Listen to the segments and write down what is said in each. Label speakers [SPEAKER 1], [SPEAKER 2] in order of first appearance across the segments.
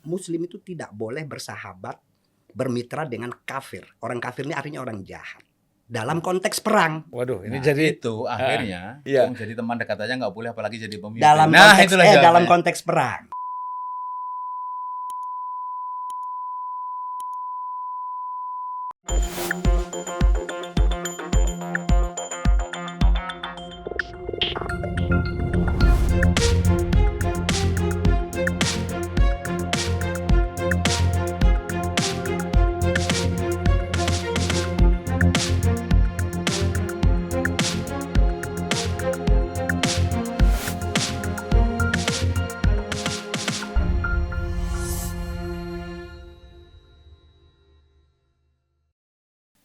[SPEAKER 1] Muslim itu tidak boleh bersahabat, bermitra dengan kafir. Orang kafir ini artinya orang jahat. Dalam konteks perang.
[SPEAKER 2] Waduh, ini
[SPEAKER 3] Nah,
[SPEAKER 2] jadi
[SPEAKER 3] itu akhirnya
[SPEAKER 2] iya.
[SPEAKER 3] jadi teman dekat aja nggak boleh, apalagi jadi pemimpin.
[SPEAKER 1] Dalam konteks
[SPEAKER 3] itulah
[SPEAKER 1] dalam
[SPEAKER 3] jawabannya.
[SPEAKER 1] konteks perang.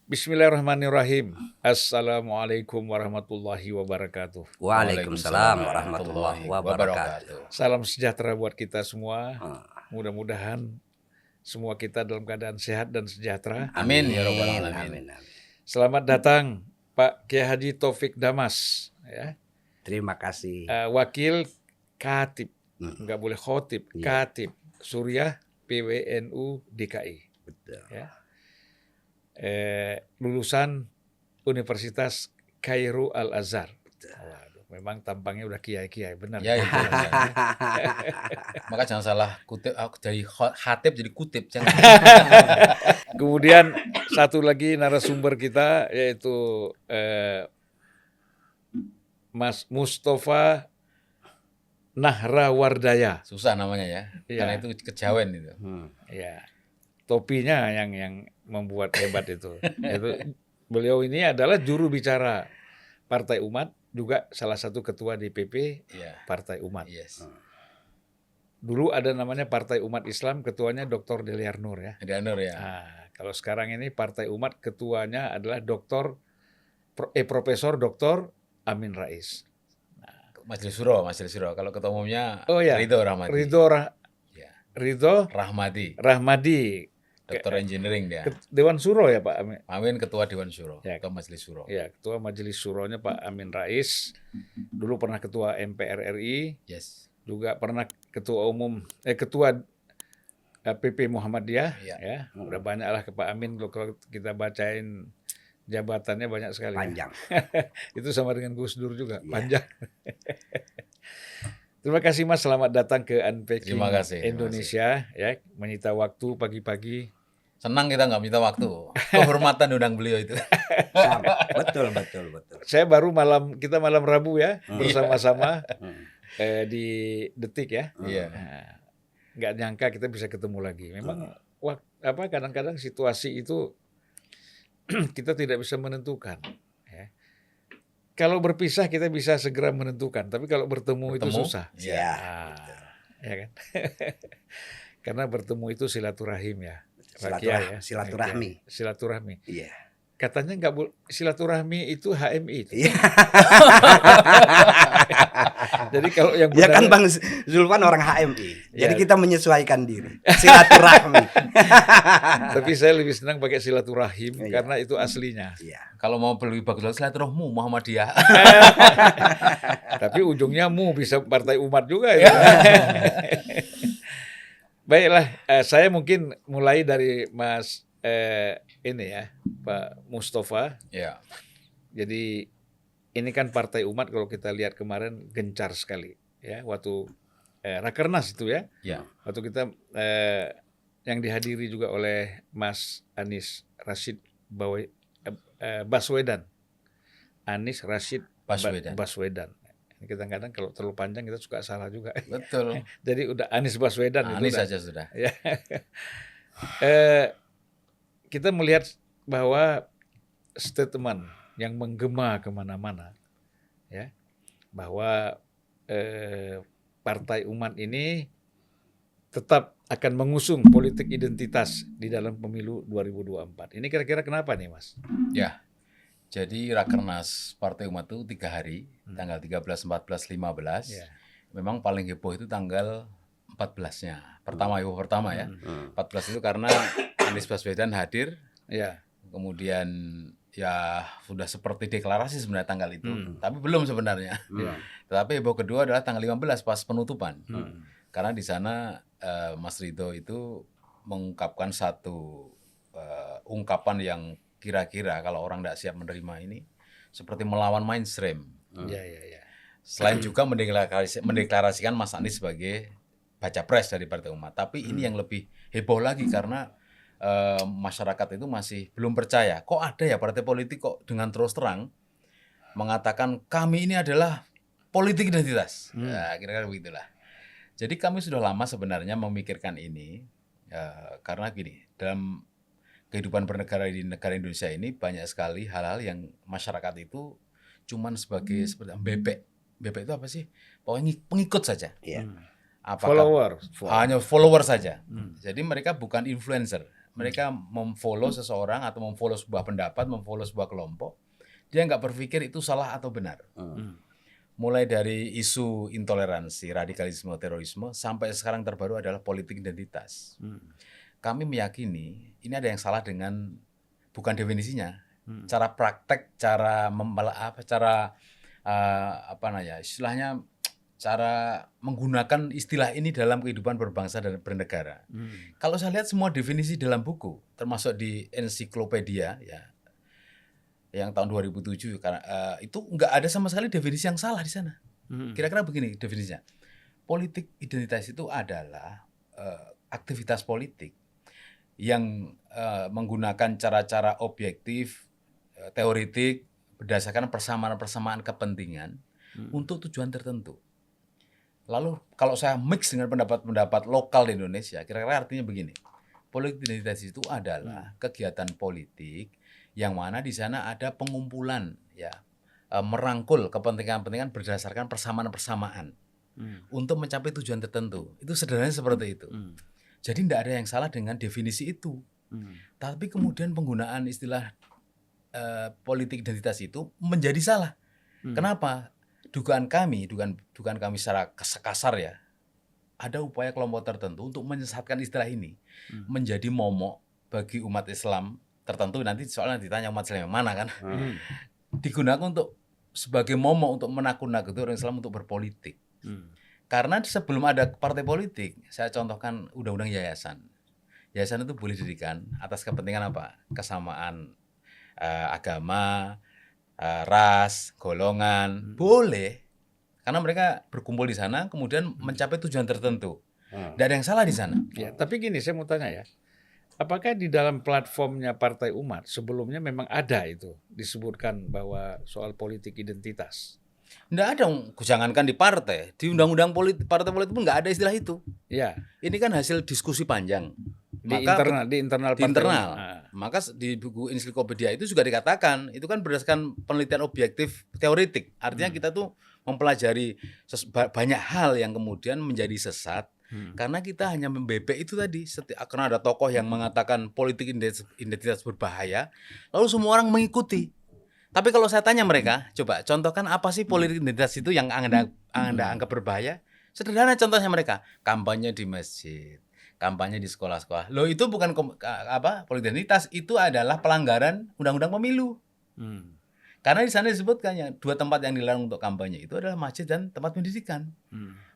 [SPEAKER 2] Bismillahirrahmanirrahim. Assalamualaikum warahmatullahi wabarakatuh.
[SPEAKER 1] Waalaikumsalam warahmatullahi wabarakatuh.
[SPEAKER 2] Salam sejahtera buat kita semua.
[SPEAKER 1] Ah.
[SPEAKER 2] Mudah-mudahan semua kita dalam keadaan sehat dan sejahtera.
[SPEAKER 3] Amin ya rabbal alamin.
[SPEAKER 1] Amin.
[SPEAKER 2] Selamat datang Pak Kiai Haji Taufik Damas, ya.
[SPEAKER 1] Terima kasih.
[SPEAKER 2] Wakil Katib, nggak boleh khotib,
[SPEAKER 1] Iya.
[SPEAKER 2] Katib Suriah PWNU DKI.
[SPEAKER 1] Betul.
[SPEAKER 2] Ya. Lulusan Universitas Kairo Al Azhar. Waduh, memang tampangnya udah kiai-kiai, benar.
[SPEAKER 3] Ya, itu. Maka jangan salah kutip, dari khatib jadi kutip, jangan.
[SPEAKER 2] Kemudian satu lagi narasumber kita yaitu Mas Mustafa Nahrawardaya.
[SPEAKER 3] Susah namanya ya,
[SPEAKER 2] Iya.
[SPEAKER 3] karena itu kejawen itu.
[SPEAKER 2] Ya, topinya yang membuat hebat itu. Beliau ini adalah juru bicara Partai Umat, juga salah satu ketua DPP
[SPEAKER 3] Iya.
[SPEAKER 2] Partai Umat.
[SPEAKER 3] Yes.
[SPEAKER 2] Dulu ada namanya Partai Umat Islam, ketuanya Dr. Deliar Nur, ya.
[SPEAKER 3] Nur ya.
[SPEAKER 2] Nah, kalau sekarang ini Partai Umat ketuanya adalah Profesor Dr. Amin Rais.
[SPEAKER 3] Majelis Syuro. Kalau ketua umumnya
[SPEAKER 2] Oh ya,
[SPEAKER 3] Ridho Rahmadi. Ya.
[SPEAKER 2] Ridho
[SPEAKER 3] Rahmadi,
[SPEAKER 2] Rahmadi,
[SPEAKER 3] Doktor Engineering dia.
[SPEAKER 2] Dewan Syuro ya Pak Amin.
[SPEAKER 3] Amin ketua Dewan Syuro,
[SPEAKER 2] Ya.
[SPEAKER 3] ketua Majelis Syuro.
[SPEAKER 2] Ya, ketua Majelis Syuronya Pak Amin Rais. Dulu pernah ketua MPR RI,
[SPEAKER 3] Yes.
[SPEAKER 2] juga pernah ketua PP Muhammadiyah.
[SPEAKER 3] Iya.
[SPEAKER 2] Ya, udah banyak lah ke Pak Amin. Kalau kita bacain jabatannya banyak sekali.
[SPEAKER 1] Panjang.
[SPEAKER 2] Itu sama dengan Gus Dur juga,
[SPEAKER 1] Iya.
[SPEAKER 2] panjang. Terima kasih Mas, selamat datang ke Unpacking
[SPEAKER 3] Terima kasih.
[SPEAKER 2] Indonesia, ya, menyita waktu pagi-pagi.
[SPEAKER 3] Senang kita nggak minta waktu. Kehormatan undang beliau itu.
[SPEAKER 1] Sama. Betul.
[SPEAKER 2] Saya kita malam Rabu ya, bersama-sama di Detik ya.
[SPEAKER 3] Iya.
[SPEAKER 2] Nah, nggak nyangka kita bisa ketemu lagi. Memang kadang-kadang situasi itu kita tidak bisa menentukan. Ya. Kalau berpisah kita bisa segera menentukan, tapi kalau bertemu itu susah.
[SPEAKER 3] Iya.
[SPEAKER 2] Ya kan? Karena bertemu itu silaturahim ya.
[SPEAKER 1] Silaturahmi.
[SPEAKER 2] Silaturahmi.
[SPEAKER 1] Iya.
[SPEAKER 2] Katanya nggak boleh silaturahmi itu HMI. Itu.
[SPEAKER 1] Iya.
[SPEAKER 2] Jadi kalau yang
[SPEAKER 1] Ya
[SPEAKER 2] benar,
[SPEAKER 1] kan Bang Zulfan orang HMI. Jadi
[SPEAKER 2] Ya.
[SPEAKER 1] kita menyesuaikan diri. Silaturahmi.
[SPEAKER 2] tapi saya lebih senang pakai silaturahim
[SPEAKER 1] Iya.
[SPEAKER 2] karena itu aslinya.
[SPEAKER 1] Iya.
[SPEAKER 3] Kalau mau lebih bagus lagi silaturahmu Muhammadiyah.
[SPEAKER 2] Tapi ujungnya bisa Partai Umat juga ya. Baiklah, saya mungkin mulai dari Mas ini ya, Pak Mustafa.
[SPEAKER 3] Ya.
[SPEAKER 2] Jadi ini kan Partai Umat kalau kita lihat kemarin gencar sekali ya waktu Rakernas itu ya.
[SPEAKER 3] Ya.
[SPEAKER 2] Waktu kita yang dihadiri juga oleh Mas Anies Rashid Baswedan. Anies Rashid Baswedan. Ini kadang-kadang kalau terlalu panjang kita suka salah juga.
[SPEAKER 3] Betul.
[SPEAKER 2] Jadi udah Anies Baswedan.
[SPEAKER 3] Anies
[SPEAKER 2] itu udah.
[SPEAKER 3] saja sudah.
[SPEAKER 2] Ya. Kita melihat bahwa statement yang menggema kemana-mana, ya, bahwa Partai Umat ini tetap akan mengusung politik identitas di dalam pemilu 2024. Ini kira-kira kenapa nih, Mas?
[SPEAKER 3] Ya. Jadi Rakernas Partai Umat itu 3 hari, tanggal 13, 14, 15.
[SPEAKER 2] Ya.
[SPEAKER 3] Memang paling heboh itu tanggal 14-nya. Heboh pertama ya. 14 itu karena Anies Baswedan hadir.
[SPEAKER 2] Ya.
[SPEAKER 3] Kemudian ya sudah seperti deklarasi sebenarnya tanggal itu. Tapi belum sebenarnya.
[SPEAKER 2] Ya.
[SPEAKER 3] Tetapi heboh kedua adalah tanggal 15 pas penutupan. Karena di sana Mas Ridho itu mengungkapkan satu ungkapan yang kira-kira kalau orang tidak siap menerima ini seperti melawan mainstream.
[SPEAKER 2] Ya, ya.
[SPEAKER 3] Selain juga mendeklarasikan Mas Anies sebagai baca pres dari Partai Umat. Tapi ini yang lebih heboh lagi karena masyarakat itu masih belum percaya. Kok ada ya partai politik kok dengan terus terang mengatakan kami ini adalah politik identitas. Nah, kira-kira begitulah. Jadi kami sudah lama sebenarnya memikirkan ini karena gini, dalam kehidupan bernegara di negara Indonesia ini banyak sekali hal-hal yang masyarakat itu cuman sebagai seperti bebek. Bebek itu apa sih? Pokoknya pengikut saja.
[SPEAKER 1] Iya.
[SPEAKER 2] Follower.
[SPEAKER 3] Hanya follower saja. Jadi mereka bukan influencer. Mereka memfollow seseorang atau memfollow sebuah pendapat, memfollow sebuah kelompok. Dia nggak berpikir itu salah atau benar. Mulai dari isu intoleransi, radikalisme, terorisme, sampai sekarang terbaru adalah politik identitas. Kami meyakini ini ada yang salah dengan bukan definisinya, cara praktek, istilahnya cara menggunakan istilah ini dalam kehidupan berbangsa dan bernegara. Kalau saya lihat semua definisi dalam buku, termasuk di ensiklopedia ya, yang tahun 2007 karena itu nggak ada sama sekali definisi yang salah di sana. Kira-kira begini definisinya. Politik identitas itu adalah aktivitas politik yang menggunakan cara-cara objektif, teoritik berdasarkan persamaan-persamaan kepentingan untuk tujuan tertentu. Lalu kalau saya mix dengan pendapat-pendapat lokal di Indonesia, kira-kira artinya begini. Politik identitas itu adalah kegiatan politik yang mana di sana ada pengumpulan ya merangkul kepentingan-kepentingan berdasarkan persamaan-persamaan untuk mencapai tujuan tertentu. Itu sederhananya seperti itu. Jadi tidak ada yang salah dengan definisi itu. Tapi kemudian penggunaan istilah politik identitas itu menjadi salah. Kenapa? Dugaan kami secara kasar ya, ada upaya kelompok tertentu untuk menyesatkan istilah ini menjadi momok bagi umat Islam tertentu. Nanti soalnya ditanya umat Islam yang mana kan, digunakan untuk sebagai momok untuk menakut-nakuti orang Islam untuk berpolitik. Karena sebelum ada partai politik, saya contohkan undang-undang yayasan. Yayasan itu boleh didirikan atas kepentingan apa? Kesamaan agama, ras, golongan, boleh. Karena mereka berkumpul di sana kemudian mencapai tujuan tertentu. Tidak ada yang salah di sana.
[SPEAKER 2] Ya, tapi gini saya mau tanya ya. Apakah di dalam platformnya Partai Umat sebelumnya memang ada itu disebutkan bahwa soal politik identitas?
[SPEAKER 3] Tidak ada, jangankan di partai, di undang-undang partai politik pun nggak ada istilah itu.
[SPEAKER 2] Ya.
[SPEAKER 3] Ini kan hasil diskusi panjang.
[SPEAKER 2] Di internal partai.
[SPEAKER 3] Maka di buku ensiklopedia itu juga dikatakan itu kan berdasarkan penelitian objektif teoritik. Artinya kita tuh mempelajari banyak hal yang kemudian menjadi sesat karena kita hanya membebek itu tadi. Karena ada tokoh yang mengatakan politik identitas berbahaya, lalu semua orang mengikuti. Tapi kalau saya tanya mereka, coba contohkan apa sih politik identitas itu yang Anda anggap berbahaya? Sederhana contohnya mereka, kampanye di masjid, kampanye di sekolah-sekolah. Loh itu bukan politik identitas, itu adalah pelanggaran undang-undang pemilu. Karena di sana disebutkan yang dua tempat yang dilarang untuk kampanye itu adalah masjid dan tempat pendidikan.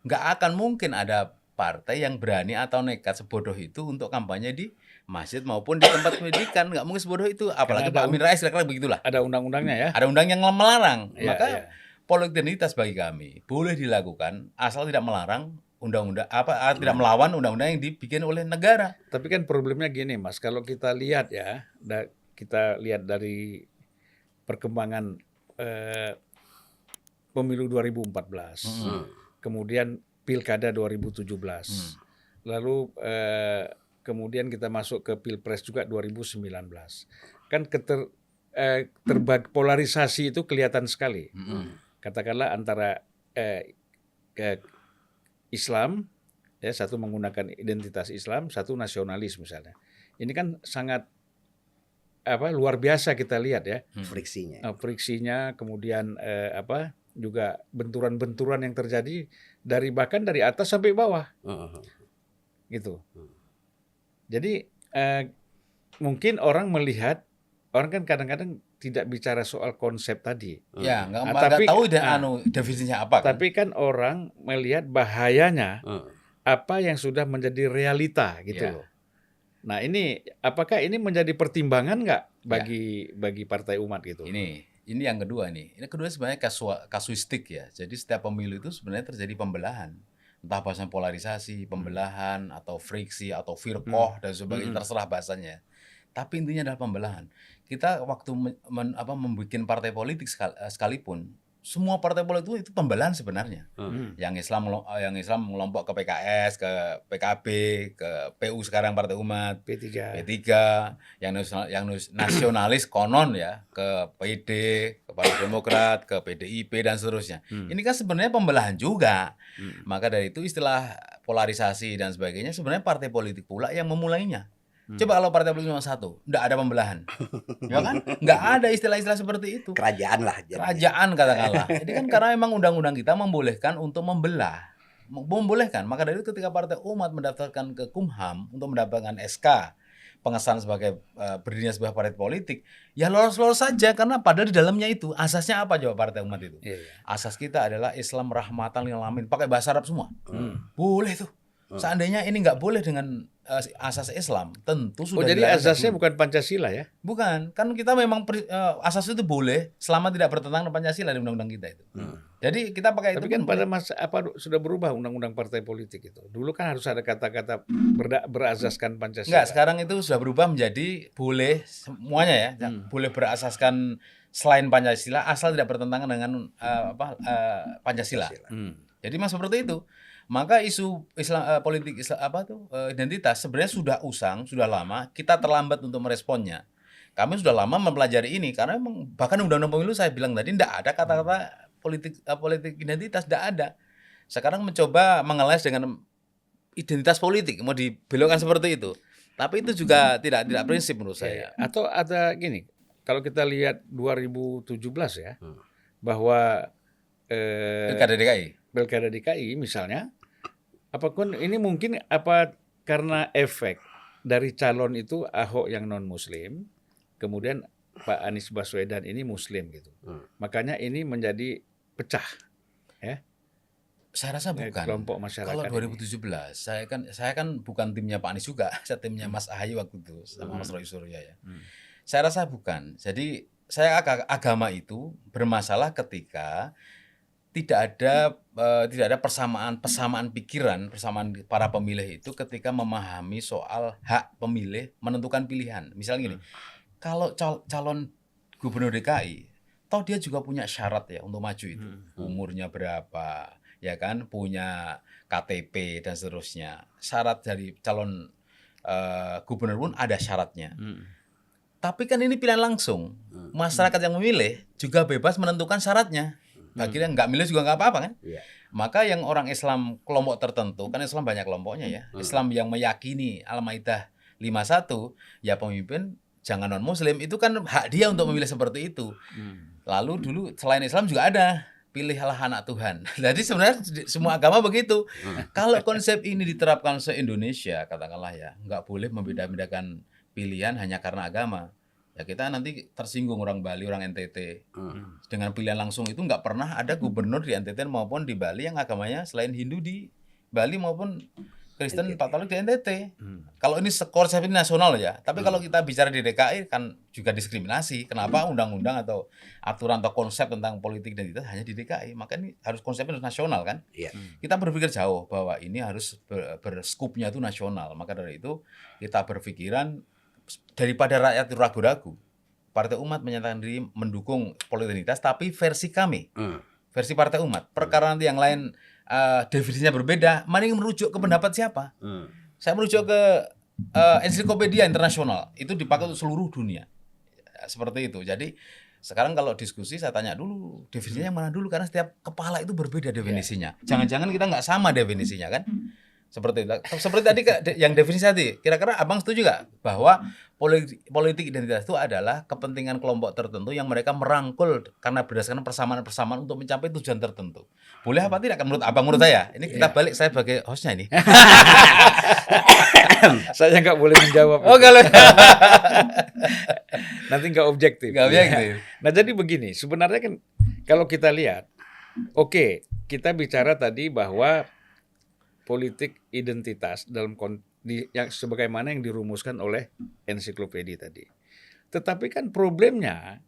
[SPEAKER 3] Nggak akan mungkin ada partai yang berani atau nekat sebodoh itu untuk kampanye di masjid maupun di tempat pendidikan. Nggak mungkin sebodoh itu. Apalagi Pak Amin Rais kira-kira begitulah.
[SPEAKER 2] Ada undang-undangnya ya.
[SPEAKER 3] Ada undang yang melarang. Maka politik identitas bagi kami boleh dilakukan asal tidak melarang undang-undang tidak melawan undang-undang yang dibikin oleh negara.
[SPEAKER 2] Tapi kan problemnya gini Mas, kalau kita lihat ya, kita lihat dari perkembangan pemilu 2014, kemudian pilkada 2017, lalu kemudian kita masuk ke pilpres juga 2019, kan polarisasi itu kelihatan sekali. Katakanlah antara Islam, ya satu menggunakan identitas Islam, satu nasionalis misalnya. Ini kan sangat luar biasa kita lihat ya. Friksinya, kemudian juga benturan-benturan yang terjadi bahkan dari atas sampai bawah, gitu. Jadi mungkin orang kan kadang-kadang tidak bicara soal konsep tadi.
[SPEAKER 3] Ya, nggak tahu definisinya apa.
[SPEAKER 2] Kan? Tapi kan orang melihat bahayanya apa yang sudah menjadi realita gitu
[SPEAKER 3] Ya.
[SPEAKER 2] loh. Nah ini apakah ini menjadi pertimbangan nggak bagi Partai Umat gitu?
[SPEAKER 3] Ini yang kedua nih. Ini kedua sebenarnya kasuistik ya. Jadi setiap pemilu itu sebenarnya terjadi pembelahan. Entah bahasanya polarisasi, pembelahan, atau friksi, atau firqoh, dan sebagainya, terserah bahasanya. Tapi intinya adalah pembelahan. Kita waktu membuat partai politik sekalipun, semua partai politik itu pembelahan sebenarnya. Yang Islam mengelompok ke PKS, ke PKB, ke PU sekarang Partai Umat,
[SPEAKER 2] P3.
[SPEAKER 3] yang nasionalis konon ya ke PD, ke Partai Demokrat, ke PDIP dan seterusnya. Ini kan sebenarnya pembelahan juga. Maka dari itu istilah polarisasi dan sebagainya sebenarnya partai politik pula yang memulainya. Coba kalau partai politik cuma satu, enggak ada pembelahan. Ya kan? Enggak ada istilah-istilah seperti itu.
[SPEAKER 1] Kerajaan lah. jadinya.
[SPEAKER 3] Kerajaan katakanlah. Ini kan karena memang undang-undang kita membolehkan untuk membelah. Membolehkan. Maka dari itu ketika Partai Umat mendaftarkan ke Kumham untuk mendapatkan SK pengesahan sebagai berdirinya sebuah partai politik, ya lolos-lolos saja karena padahal di dalamnya itu asasnya apa coba Partai Umat itu?
[SPEAKER 2] Iya.
[SPEAKER 3] Asas kita adalah Islam rahmatan lil alamin, pakai bahasa Arab semua. Boleh tuh. Seandainya ini nggak boleh dengan asas Islam, tentu
[SPEAKER 2] Oh
[SPEAKER 3] sudah
[SPEAKER 2] jadi
[SPEAKER 3] dilarang.
[SPEAKER 2] asasnya bukan Pancasila ya?
[SPEAKER 3] Bukan, kan kita memang asas itu boleh selama tidak bertentangan dengan Pancasila di undang-undang kita itu. Jadi kita pakai
[SPEAKER 2] Tapi
[SPEAKER 3] itu
[SPEAKER 2] kan
[SPEAKER 3] pun
[SPEAKER 2] pada
[SPEAKER 3] boleh.
[SPEAKER 2] masa sudah berubah undang-undang partai politik itu. Dulu kan harus ada kata-kata berasaskan Pancasila.
[SPEAKER 3] Enggak, sekarang itu sudah berubah menjadi boleh semuanya ya, boleh berasaskan selain Pancasila asal tidak bertentangan dengan Pancasila. Jadi mas seperti itu. Maka isu Islam politik Islam identitas sebenarnya sudah usang, sudah lama. Kita terlambat untuk meresponnya. Kami sudah lama mempelajari ini karena memang bahkan undang-undang pemilu saya bilang tadi tidak ada kata-kata politik identitas, tidak ada. Sekarang mencoba mengeles dengan identitas politik, mau dibelokkan seperti itu. Tapi itu juga tidak prinsip menurut saya.
[SPEAKER 2] Atau ada gini, kalau kita lihat 2017 ya, bahwa Pilkada DKI misalnya, apapun ini mungkin karena efek dari calon itu Ahok yang non Muslim, kemudian Pak Anies Baswedan ini Muslim gitu, makanya ini menjadi pecah, ya.
[SPEAKER 3] Saya rasa bukan.
[SPEAKER 2] Kelompok masyarakat.
[SPEAKER 3] Kalau 2017, saya kan bukan timnya Pak Anies juga, saya timnya Mas Ahaye waktu itu sama Mas Roy Suryo ya. Saya rasa bukan. Jadi agama itu bermasalah ketika tidak ada persamaan pikiran, persamaan para pemilih itu ketika memahami soal hak pemilih menentukan pilihan. Misalnya gini, kalau calon gubernur DKI, toh dia juga punya syarat ya untuk maju itu. Umurnya berapa, ya kan, punya KTP dan seterusnya. Syarat dari calon gubernur pun ada syaratnya. Tapi kan ini pilihan langsung. Masyarakat yang memilih juga bebas menentukan syaratnya. Akhirnya nggak milih juga nggak apa-apa kan?
[SPEAKER 1] Iya.
[SPEAKER 3] Maka yang orang Islam kelompok tertentu, kan Islam banyak kelompoknya ya. Islam yang meyakini Al-Maidah 51, ya pemimpin jangan non-Muslim, itu kan hak dia untuk memilih seperti itu. Lalu dulu selain Islam juga ada, pilihlah anak Tuhan. Jadi sebenarnya semua agama begitu. Kalau konsep ini diterapkan se-Indonesia, katakanlah ya, nggak boleh membeda-bedakan pilihan hanya karena agama. Ya kita nanti tersinggung orang Bali, orang NTT. Dengan pilihan langsung itu nggak pernah ada gubernur di NTT maupun di Bali yang agamanya selain Hindu di Bali maupun Kristen Katolik di NTT. Kalau ini konsep ini nasional ya. Tapi kalau kita bicara di DKI kan juga diskriminasi. Kenapa undang-undang atau aturan atau konsep tentang politik identitas hanya di DKI? Maka ini harus konsepnya harus nasional kan?
[SPEAKER 1] Iya.
[SPEAKER 3] Kita berpikir jauh bahwa ini harus berskupnya itu nasional. Maka dari itu kita berpikiran daripada rakyat itu ragu-ragu, Partai Umat menyatakan diri mendukung politik identitas, tapi versi kami, versi Partai Umat. Perkara nanti yang lain definisinya berbeda, mending merujuk ke pendapat siapa? Saya merujuk ke ensiklopedia internasional, itu dipakai untuk seluruh dunia, seperti itu. Jadi sekarang kalau diskusi saya tanya dulu definisinya yang mana dulu, karena setiap kepala itu berbeda definisinya. Jangan-jangan kita nggak sama definisinya kan? Seperti tadi yang definisi tadi, kira-kira abang setuju nggak bahwa politik identitas itu adalah kepentingan kelompok tertentu yang mereka merangkul karena berdasarkan persamaan-persamaan untuk mencapai tujuan tertentu. Boleh apa tidak? Menurut abang, menurut saya, ini kita balik, saya sebagai hostnya ini.
[SPEAKER 2] Saya nggak boleh menjawab.
[SPEAKER 3] Oh kalau
[SPEAKER 2] Nanti nggak objektif.
[SPEAKER 3] nggak objektif.
[SPEAKER 2] Nah jadi begini, sebenarnya kan kalau kita lihat, oke, kita bicara tadi bahwa politik identitas yang sebagaimana yang dirumuskan oleh ensiklopedia tadi. Tetapi kan problemnya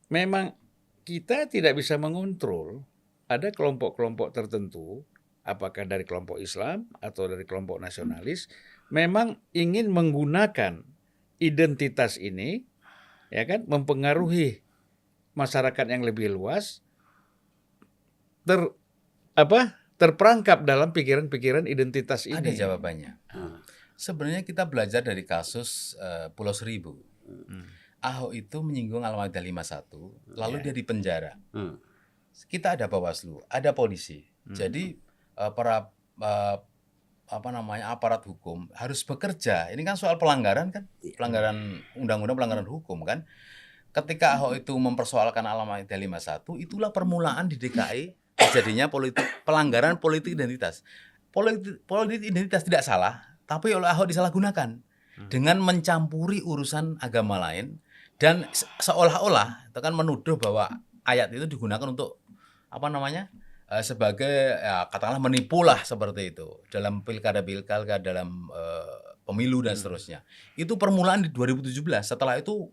[SPEAKER 2] memang kita tidak bisa mengontrol ada kelompok-kelompok tertentu, apakah dari kelompok Islam atau dari kelompok nasionalis, memang ingin menggunakan identitas ini, ya kan, mempengaruhi masyarakat yang lebih luas, terperangkap dalam pikiran-pikiran identitas ini.
[SPEAKER 3] Ada jawabannya. Sebenarnya kita belajar dari kasus Pulau Seribu. Ahok itu menyinggung Al-Maidah 51, lalu dia dipenjara. Kita ada Bawaslu, ada polisi. Jadi para aparat hukum harus bekerja. Ini kan soal pelanggaran kan, pelanggaran undang-undang, pelanggaran hukum kan. Ketika Ahok itu mempersoalkan Al-Maidah 51, itulah permulaan di DKI terjadinya pelanggaran politik identitas. Politik identitas tidak salah, tapi oleh Ahok disalahgunakan dengan mencampuri urusan agama lain dan seolah-olah itu kan menuduh bahwa ayat itu digunakan untuk sebagai katakanlah menipulah seperti itu dalam pilkada dalam pemilu dan seterusnya. Itu permulaan di 2017. Setelah itu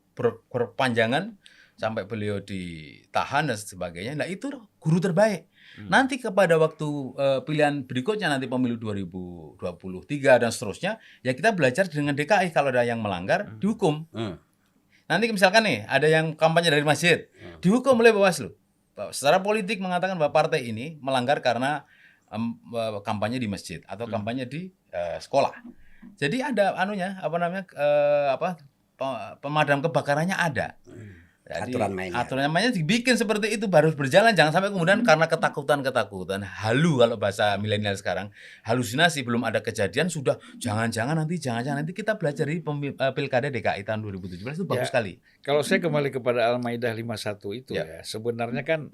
[SPEAKER 3] berpanjangan sampai beliau ditahan dan sebagainya. Nah, itu guru terbaik. Nanti kepada waktu pilihan berikutnya nanti pemilu 2023 dan seterusnya, ya kita belajar dengan DKI kalau ada yang melanggar dihukum. Nanti misalkan nih ada yang kampanye dari masjid, dihukum oleh Bawaslu. Secara politik mengatakan bahwa partai ini melanggar karena kampanye di masjid atau kampanye di sekolah. Jadi ada pemadam kebakarannya ada. Jadi, aturan mainnya dibikin seperti itu baru berjalan, jangan sampai kemudian karena ketakutan halu kalau bahasa milenial sekarang, halusinasi belum ada kejadian sudah jangan-jangan nanti kita belajar di pilkada DKI tahun 2017 itu bagus sekali.
[SPEAKER 2] Kalau saya kembali kepada Al-Maidah 51 itu ya sebenarnya kan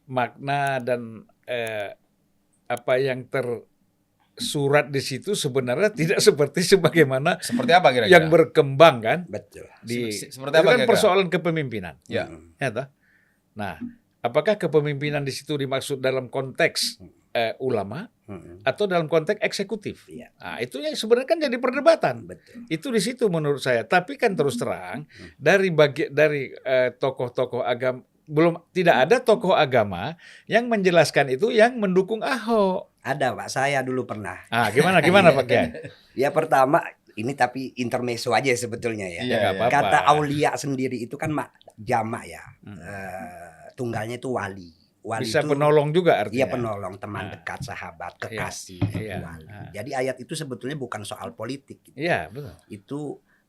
[SPEAKER 2] makna dan apa yang tersurat di situ sebenarnya tidak seperti
[SPEAKER 3] apa kira-kira
[SPEAKER 2] yang berkembang kan.
[SPEAKER 1] Betul.
[SPEAKER 3] Seperti
[SPEAKER 2] itu
[SPEAKER 3] apa
[SPEAKER 2] kan
[SPEAKER 3] kira-kira?
[SPEAKER 2] persoalan kepemimpinan.
[SPEAKER 3] Ya.
[SPEAKER 2] Nah, apakah kepemimpinan di situ dimaksud dalam konteks ulama atau dalam konteks eksekutif?
[SPEAKER 1] Iya.
[SPEAKER 2] Nah, itu yang sebenarnya kan jadi perdebatan.
[SPEAKER 1] Betul.
[SPEAKER 2] Itu di situ menurut saya. Tapi kan terus terang dari tokoh-tokoh agama tidak ada tokoh agama yang menjelaskan itu yang mendukung Ahok.
[SPEAKER 1] Ada Pak, saya dulu pernah.
[SPEAKER 2] Gimana Pak Kiai?
[SPEAKER 1] Ya pertama ini tapi intermezzo aja sebetulnya ya.
[SPEAKER 3] Iya,
[SPEAKER 2] nggak apa-apa.
[SPEAKER 1] Kata aulia sendiri itu kan jamak ya. Tunggalnya itu wali. Wali
[SPEAKER 2] Bisa
[SPEAKER 1] itu,
[SPEAKER 2] penolong juga artinya.
[SPEAKER 1] Iya penolong, teman dekat, sahabat, kekasih,
[SPEAKER 2] Iya.
[SPEAKER 1] wali. Jadi ayat itu sebetulnya bukan soal politik. Gitu.
[SPEAKER 2] Iya, betul.
[SPEAKER 1] Itu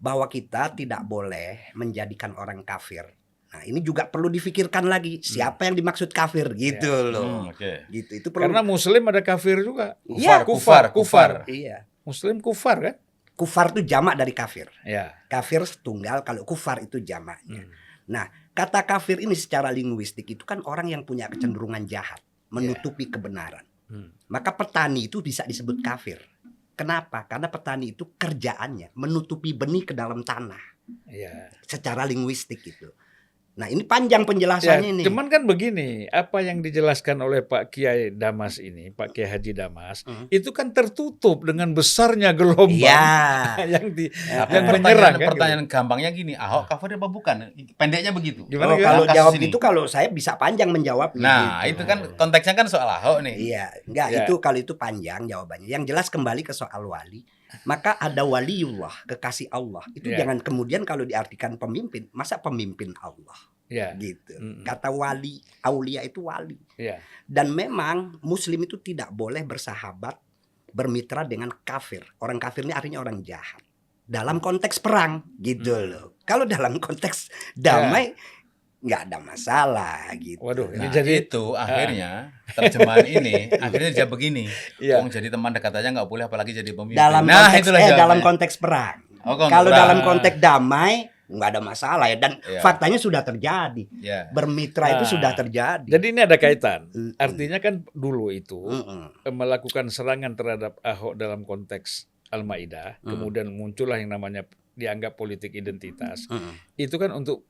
[SPEAKER 1] bahwa kita tidak boleh menjadikan orang kafir. Nah, ini juga perlu difikirkan lagi siapa yang dimaksud kafir gitu loh. Gitu. Itu perlu.
[SPEAKER 2] Karena muslim ada kafir juga.
[SPEAKER 1] Iya,
[SPEAKER 2] kufar.
[SPEAKER 1] Iya.
[SPEAKER 2] Muslim kufar kan?
[SPEAKER 1] Kufar itu jamak dari kafir.
[SPEAKER 2] Ya.
[SPEAKER 1] Kafir tunggal, kalau kufar itu jamaknya. Nah, kata kafir ini secara linguistik itu kan orang yang punya kecenderungan jahat, menutupi kebenaran. Maka petani itu bisa disebut kafir. Kenapa? Karena petani itu kerjaannya menutupi benih ke dalam tanah.
[SPEAKER 2] Iya.
[SPEAKER 1] Secara linguistik itu. Nah, ini panjang penjelasannya nih.
[SPEAKER 2] Cuman kan begini, apa yang dijelaskan oleh Pak Kiai Damas ini, Pak Kiai Haji Damas, itu kan tertutup dengan besarnya gelombang yang menyerang.
[SPEAKER 3] Pertanyaan gampangnya gini, Ahok kafir apa bukan? Pendeknya begitu.
[SPEAKER 1] Gimana? Kalau jawab itu kalau saya bisa panjang menjawabnya.
[SPEAKER 3] Nah,
[SPEAKER 1] gitu.
[SPEAKER 3] Itu kan konteksnya kan soal Ahok nih.
[SPEAKER 1] Iya, itu kalau itu panjang jawabannya. Yang jelas kembali ke soal wali. Maka ada waliullah, kekasih Allah. Itu jangan kemudian kalau diartikan pemimpin, masa pemimpin Allah? Gitu. Kata wali, aulia itu wali. Dan memang muslim itu tidak boleh bersahabat, bermitra dengan kafir. Orang kafir ini artinya orang jahat. Dalam konteks perang gitu loh. Kalau dalam konteks damai nggak ada masalah gitu.
[SPEAKER 2] Waduh,
[SPEAKER 3] ini jadi itu akhirnya terjemahan ini akhirnya dia begini. Jadi teman dekat aja nggak boleh, apalagi jadi pemimpin.
[SPEAKER 1] Dalam konteks perang. Kalau dalam konteks damai nggak ada masalah ya, dan faktanya sudah terjadi. Bermitra itu sudah terjadi.
[SPEAKER 2] Jadi ini ada kaitan. Artinya kan dulu itu melakukan serangan terhadap Ahok dalam konteks Al-Maidah, kemudian muncullah yang namanya dianggap politik identitas. Itu kan untuk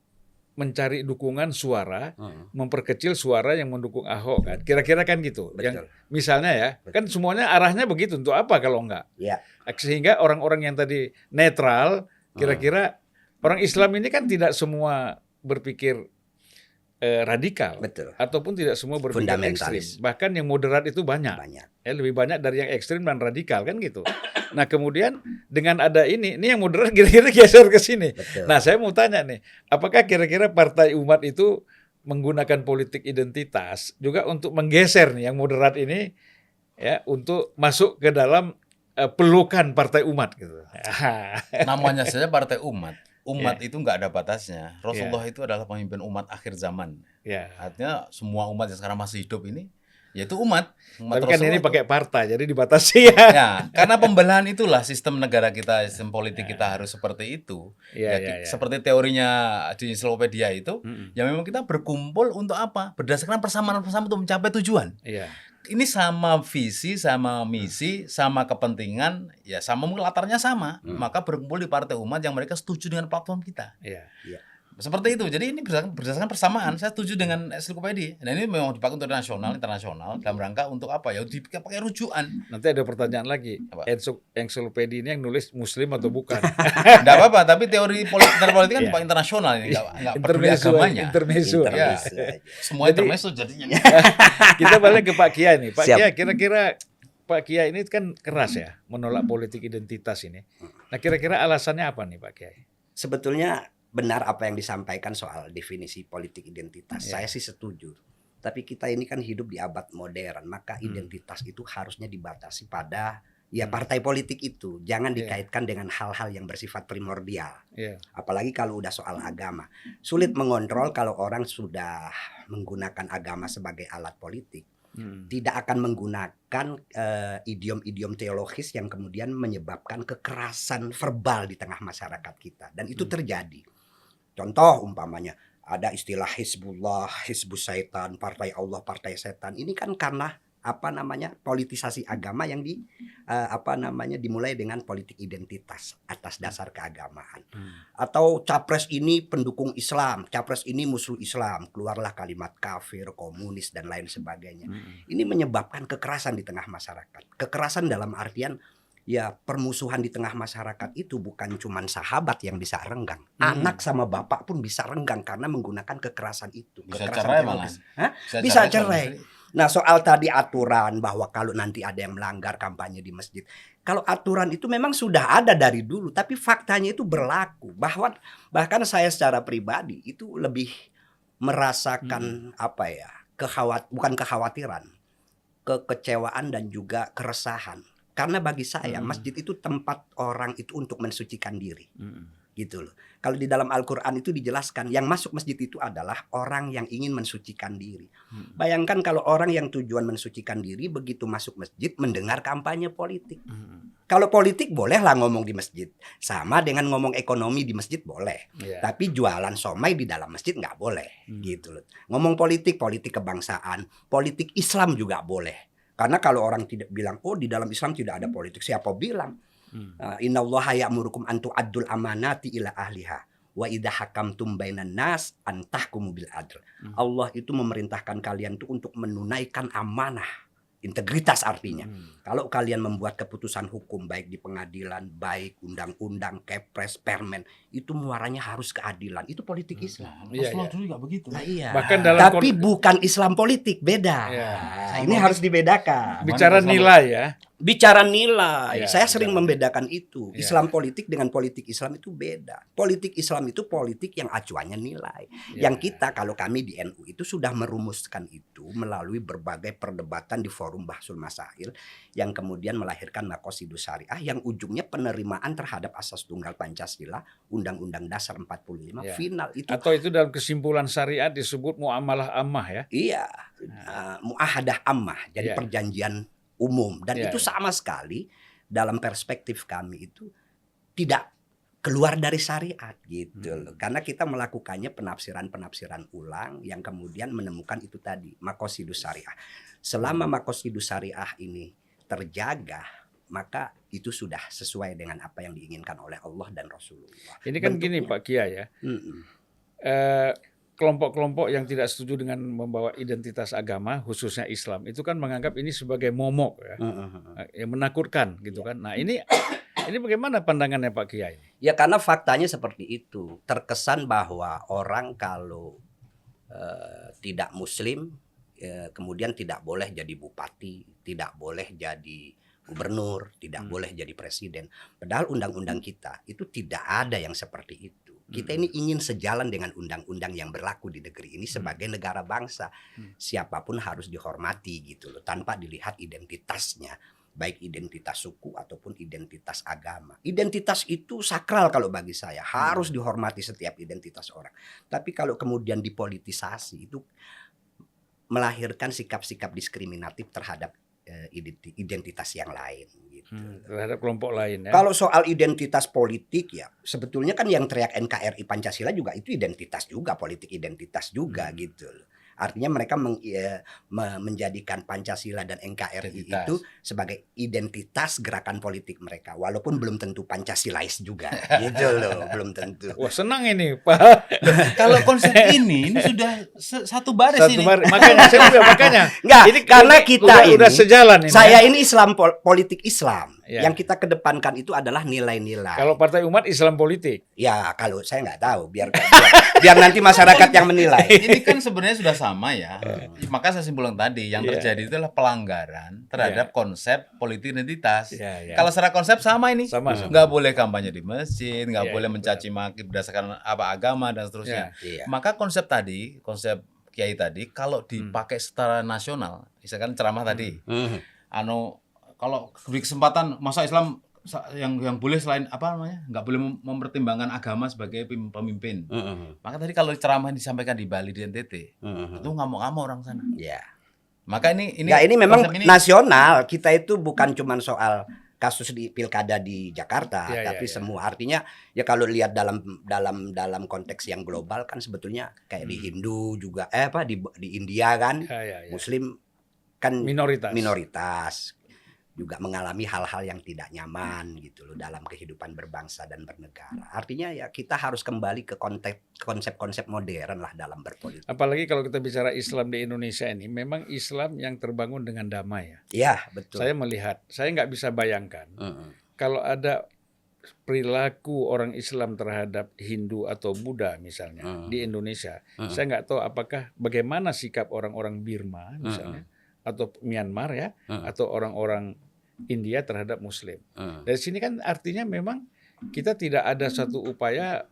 [SPEAKER 2] mencari dukungan suara, memperkecil suara yang mendukung Ahok kan. Kira-kira kan gitu.
[SPEAKER 1] Betul.
[SPEAKER 2] Yang misalnya ya, kan semuanya arahnya begitu. Untuk apa kalau enggak?
[SPEAKER 1] Ya.
[SPEAKER 2] Sehingga orang-orang yang tadi netral, kira-kira orang Islam ini kan tidak semua berpikir radikal,
[SPEAKER 1] Betul.
[SPEAKER 2] ataupun tidak semua berpikir ekstrim.
[SPEAKER 1] Fundamentalis.
[SPEAKER 2] Bahkan yang moderat itu banyak. Ya, lebih banyak dari yang ekstrim dan radikal kan gitu. Nah kemudian dengan ada ini yang moderat kira-kira geser ke sini.
[SPEAKER 1] Betul.
[SPEAKER 2] Nah saya mau tanya nih, apakah kira-kira Partai Umat itu menggunakan politik identitas juga untuk menggeser nih yang moderat ini ya untuk masuk ke dalam pelukan Partai Umat gitu.
[SPEAKER 3] Namanya saja Partai Umat. Umat itu nggak ada batasnya. Rasulullah itu adalah pemimpin umat akhir zaman. Artinya semua umat yang sekarang masih hidup ini, yaitu umat.
[SPEAKER 2] Tapi kan ini pakai partai, jadi dibatasi ya.
[SPEAKER 3] Ya, karena pembelahan itulah sistem negara kita, sistem politik kita harus seperti itu. Seperti teorinya di ensiklopedia itu, ya memang kita berkumpul untuk apa? Berdasarkan persamaan-persamaan untuk mencapai tujuan. Ini sama visi, sama misi, sama kepentingan, ya sama latarnya sama. Maka berkumpul di Partai Umat yang mereka setuju dengan platform kita. Seperti itu. Jadi ini berdasarkan persamaan. Saya setuju dengan ensiklopedia. Dan ini memang dipakai untuk internasional dalam rangka untuk apa? Ya dipakai rujukan.
[SPEAKER 2] Nanti ada pertanyaan lagi. Ensiklopedia ini yang nulis Muslim atau bukan?
[SPEAKER 3] Enggak apa-apa. Tapi teori politik kan dipakai internasional. Enggak peduli agamanya.
[SPEAKER 2] Intermezzo.
[SPEAKER 3] Ya. Semua intermezzo jadinya.
[SPEAKER 2] Kita balik ke Pak Kiai nih. Pak Kiai, kira-kira Pak Kiai ini kan keras ya menolak politik identitas ini. Nah kira-kira alasannya apa nih Pak Kiai?
[SPEAKER 1] Sebetulnya benar apa yang disampaikan soal definisi politik identitas. Saya sih setuju. Tapi kita ini kan hidup di abad modern, maka identitas itu harusnya dibatasi pada partai politik itu. Jangan dikaitkan dengan hal-hal yang bersifat primordial. Apalagi kalau udah soal agama. Sulit mengontrol kalau orang sudah menggunakan agama sebagai alat politik. Tidak akan menggunakan idiom-idiom teologis yang kemudian menyebabkan kekerasan verbal di tengah masyarakat kita. Dan itu terjadi. Contoh umpamanya ada istilah Hizbullah, Hizbus Syaitan, Partai Allah, Partai Setan. Ini kan karena politisasi agama yang dimulai dengan politik identitas atas dasar keagamaan. Atau capres ini pendukung Islam, capres ini musuh Islam, keluarlah kalimat kafir, komunis dan lain sebagainya. Ini menyebabkan kekerasan di tengah masyarakat. Kekerasan dalam artian permusuhan di tengah masyarakat itu bukan cuma sahabat yang bisa renggang. Anak sama bapak pun bisa renggang karena menggunakan kekerasan itu.
[SPEAKER 3] Bisa cerai malah.
[SPEAKER 1] Bisa cerai. Nah soal tadi aturan bahwa kalau nanti ada yang melanggar kampanye di masjid. Kalau aturan itu memang sudah ada dari dulu. Tapi faktanya itu berlaku. Bahkan saya secara pribadi itu lebih merasakan bukan kekhawatiran. Kekecewaan dan juga keresahan. Karena bagi saya masjid itu tempat orang itu untuk mensucikan diri. Gitu loh. Kalau di dalam Al-Qur'an itu dijelaskan yang masuk masjid itu adalah orang yang ingin mensucikan diri. Bayangkan kalau orang yang tujuan mensucikan diri begitu masuk masjid mendengar kampanye politik. Kalau politik bolehlah ngomong di masjid. Sama dengan ngomong ekonomi di masjid boleh. Tapi jualan somai di dalam masjid nggak boleh. Gitu loh. Ngomong politik kebangsaan, politik Islam juga boleh. Karena kalau orang tidak bilang, di dalam Islam tidak ada politik, siapa bilang? Innallaha ya'murukum an tu'addul amanati ila ahliha wa idza hakamtum bainan nas an tahkumu bil adl. Allah itu memerintahkan kalian itu untuk menunaikan amanah. Integritas artinya. Kalau kalian membuat keputusan hukum baik di pengadilan, baik undang-undang, kepres, permen, itu muaranya harus keadilan. Itu politik Islam.
[SPEAKER 3] Rasulullah dulu juga begitu.
[SPEAKER 2] Bahkan
[SPEAKER 1] tapi bukan Islam politik, beda. Ini harus dibedakan.
[SPEAKER 2] Bicara nilai ya.
[SPEAKER 1] Bicara nilai, saya sering membedakan itu. Islam politik dengan politik Islam itu beda. Politik Islam itu politik yang acuannya nilai. Yang kita, kalau kami di NU itu sudah merumuskan itu melalui berbagai perdebatan di forum Bahsul Masail yang kemudian melahirkan Maqasidus Syariah yang ujungnya penerimaan terhadap asas tunggal Pancasila, Undang-Undang Dasar 45 final itu.
[SPEAKER 2] Atau itu dalam kesimpulan syariat disebut muamalah ammah ya?
[SPEAKER 1] Iya, muahadah ammah, jadi perjanjian umum. Dan itu sama sekali dalam perspektif kami itu tidak keluar dari syariat gitu loh. Karena kita melakukannya penafsiran ulang yang kemudian menemukan itu tadi Maqasidus Syariah. Selama Maqasidus Syariah ini terjaga, maka itu sudah sesuai dengan apa yang diinginkan oleh Allah dan Rasulullah.
[SPEAKER 2] Ini kan bentuknya gini Pak Kiai ya. kelompok-kelompok yang tidak setuju dengan membawa identitas agama, khususnya Islam, itu kan menganggap ini sebagai momok, ya, yang menakutkan, gitu kan. Nah, ini bagaimana pandangannya Pak Kiai?
[SPEAKER 1] Ya karena faktanya seperti itu. Terkesan bahwa orang kalau tidak Muslim, kemudian tidak boleh jadi bupati, tidak boleh jadi gubernur, tidak boleh jadi presiden. Padahal undang-undang kita itu tidak ada yang seperti itu. Kita ini ingin sejalan dengan undang-undang yang berlaku di negeri ini sebagai negara bangsa. Siapapun harus dihormati gitu loh, tanpa dilihat identitasnya, baik identitas suku ataupun identitas agama. Identitas itu sakral kalau bagi saya, harus dihormati setiap identitas orang. Tapi kalau kemudian dipolitisasi, itu melahirkan sikap-sikap diskriminatif terhadap identitas yang lain gitu.
[SPEAKER 2] Terhadap kelompok lain, ya.
[SPEAKER 1] Kalau soal identitas politik, ya sebetulnya kan yang teriak NKRI Pancasila juga itu identitas juga, politik identitas juga gitu loh. Artinya mereka menjadikan Pancasila dan NKRI itu sebagai identitas gerakan politik mereka, walaupun belum tentu Pancasilais juga, gitu loh, belum tentu.
[SPEAKER 2] Wah, senang ini Pak.
[SPEAKER 3] Kalau konsep ini sudah satu baris ini.
[SPEAKER 2] Makanya saya juga
[SPEAKER 1] Enggak,
[SPEAKER 2] ini
[SPEAKER 1] karena kita
[SPEAKER 2] udah sejalan ini.
[SPEAKER 1] Saya ini Islam, politik Islam.
[SPEAKER 2] Ya.
[SPEAKER 1] Yang kita kedepankan itu adalah nilai-nilai.
[SPEAKER 2] Kalau Partai Umat Islam politik.
[SPEAKER 1] Ya, kalau saya nggak tahu, biar nanti masyarakat yang menilai.
[SPEAKER 3] Ini kan sebenarnya sudah sama ya. Maka saya simpulkan tadi yang terjadi itu adalah pelanggaran terhadap konsep politik identitas. Kalau secara konsep sama ini. Nggak boleh kampanye di masjid, nggak boleh mencaci maki berdasarkan apa agama dan seterusnya. Maka konsep tadi, konsep Kiai tadi kalau dipakai secara nasional, misalkan ceramah tadi. Kalau beri kesempatan masa Islam yang boleh selain apa namanya, nggak boleh mempertimbangkan agama sebagai pemimpin. Maka tadi kalau ceramah disampaikan di Bali, di NTT, itu ngamuk-ngamuk orang sana.
[SPEAKER 1] Ya.
[SPEAKER 3] Maka ini
[SPEAKER 1] memang nasional. Kita itu bukan cuma soal kasus di pilkada di Jakarta, tapi semua. Artinya ya kalau lihat dalam konteks yang global kan sebetulnya kayak di Hindu juga, di India kan, Muslim kan minoritas. Juga mengalami hal-hal yang tidak nyaman gitu loh dalam kehidupan berbangsa dan bernegara. Artinya ya kita harus kembali ke konsep-konsep modern lah dalam berpolitik.
[SPEAKER 2] Apalagi kalau kita bicara Islam di Indonesia ini, memang Islam yang terbangun dengan damai, ya.
[SPEAKER 1] Iya, betul.
[SPEAKER 2] Saya nggak bisa bayangkan kalau ada perilaku orang Islam terhadap Hindu atau Buddha misalnya di Indonesia. Saya nggak tahu bagaimana sikap orang-orang Birma misalnya. Atau Myanmar, ya, atau orang-orang India terhadap Muslim. Dari sini kan artinya memang kita tidak ada satu upaya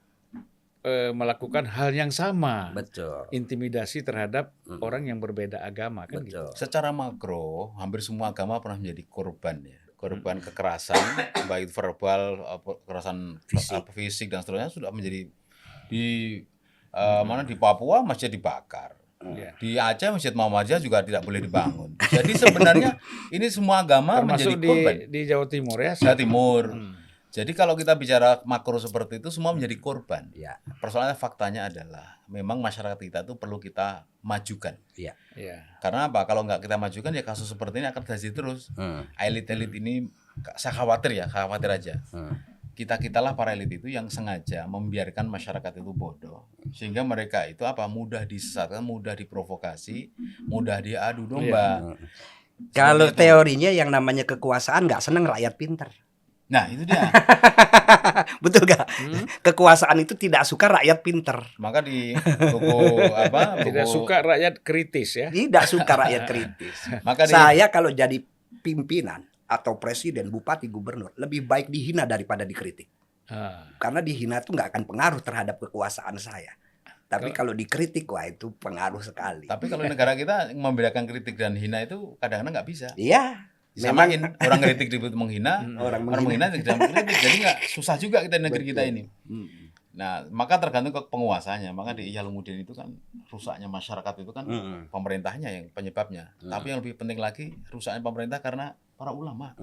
[SPEAKER 2] melakukan hal yang sama.
[SPEAKER 1] Betul.
[SPEAKER 2] Intimidasi terhadap orang yang berbeda agama, kan gitu.
[SPEAKER 3] Secara makro, hampir semua agama pernah menjadi korban, ya. Korban kekerasan, baik verbal, kekerasan fisik dan seterusnya sudah menjadi di Papua masjid dibakar. Di Aceh Masjid Muhammadiyah juga tidak boleh dibangun. Jadi sebenarnya ini semua agama
[SPEAKER 2] termasuk
[SPEAKER 3] menjadi korban.
[SPEAKER 2] Di Jawa Timur, ya.
[SPEAKER 3] Jawa Timur. Jadi kalau kita bicara makro seperti itu semua menjadi korban. Persoalannya faktanya adalah memang masyarakat kita itu perlu kita majukan. Karena apa? Kalau nggak kita majukan ya kasus seperti ini akan terjadi terus. Elit-elit ini saya khawatir aja. Kita-kitalah para elit itu yang sengaja membiarkan masyarakat itu bodoh sehingga mereka itu mudah disesatkan, mudah diprovokasi, mudah diadu domba.
[SPEAKER 1] Kalau teorinya yang namanya kekuasaan nggak seneng rakyat pintar.
[SPEAKER 3] Nah itu dia.
[SPEAKER 1] Betul gak? Kekuasaan itu tidak suka rakyat pintar.
[SPEAKER 3] Maka di buku
[SPEAKER 2] tidak suka rakyat kritis, ya.
[SPEAKER 1] Tidak suka rakyat kritis. Saya kalau jadi pimpinan atau presiden, bupati, gubernur, lebih baik dihina daripada dikritik. Karena dihina itu nggak akan pengaruh terhadap kekuasaan saya. Tapi kalau dikritik, wah itu pengaruh sekali.
[SPEAKER 3] Tapi kalau negara kita membedakan kritik dan hina itu kadang-kadang nggak bisa.
[SPEAKER 1] Iya.
[SPEAKER 3] Memang orang kritik disebut menghina, orang menghina tidak kritik. Jadi nggak susah juga kita di negeri kita ini. Nah, maka tergantung ke penguasanya. Maka di Ihyalumudin itu kan rusaknya masyarakat itu kan pemerintahnya yang penyebabnya. Tapi yang lebih penting lagi rusaknya pemerintah karena para ulama.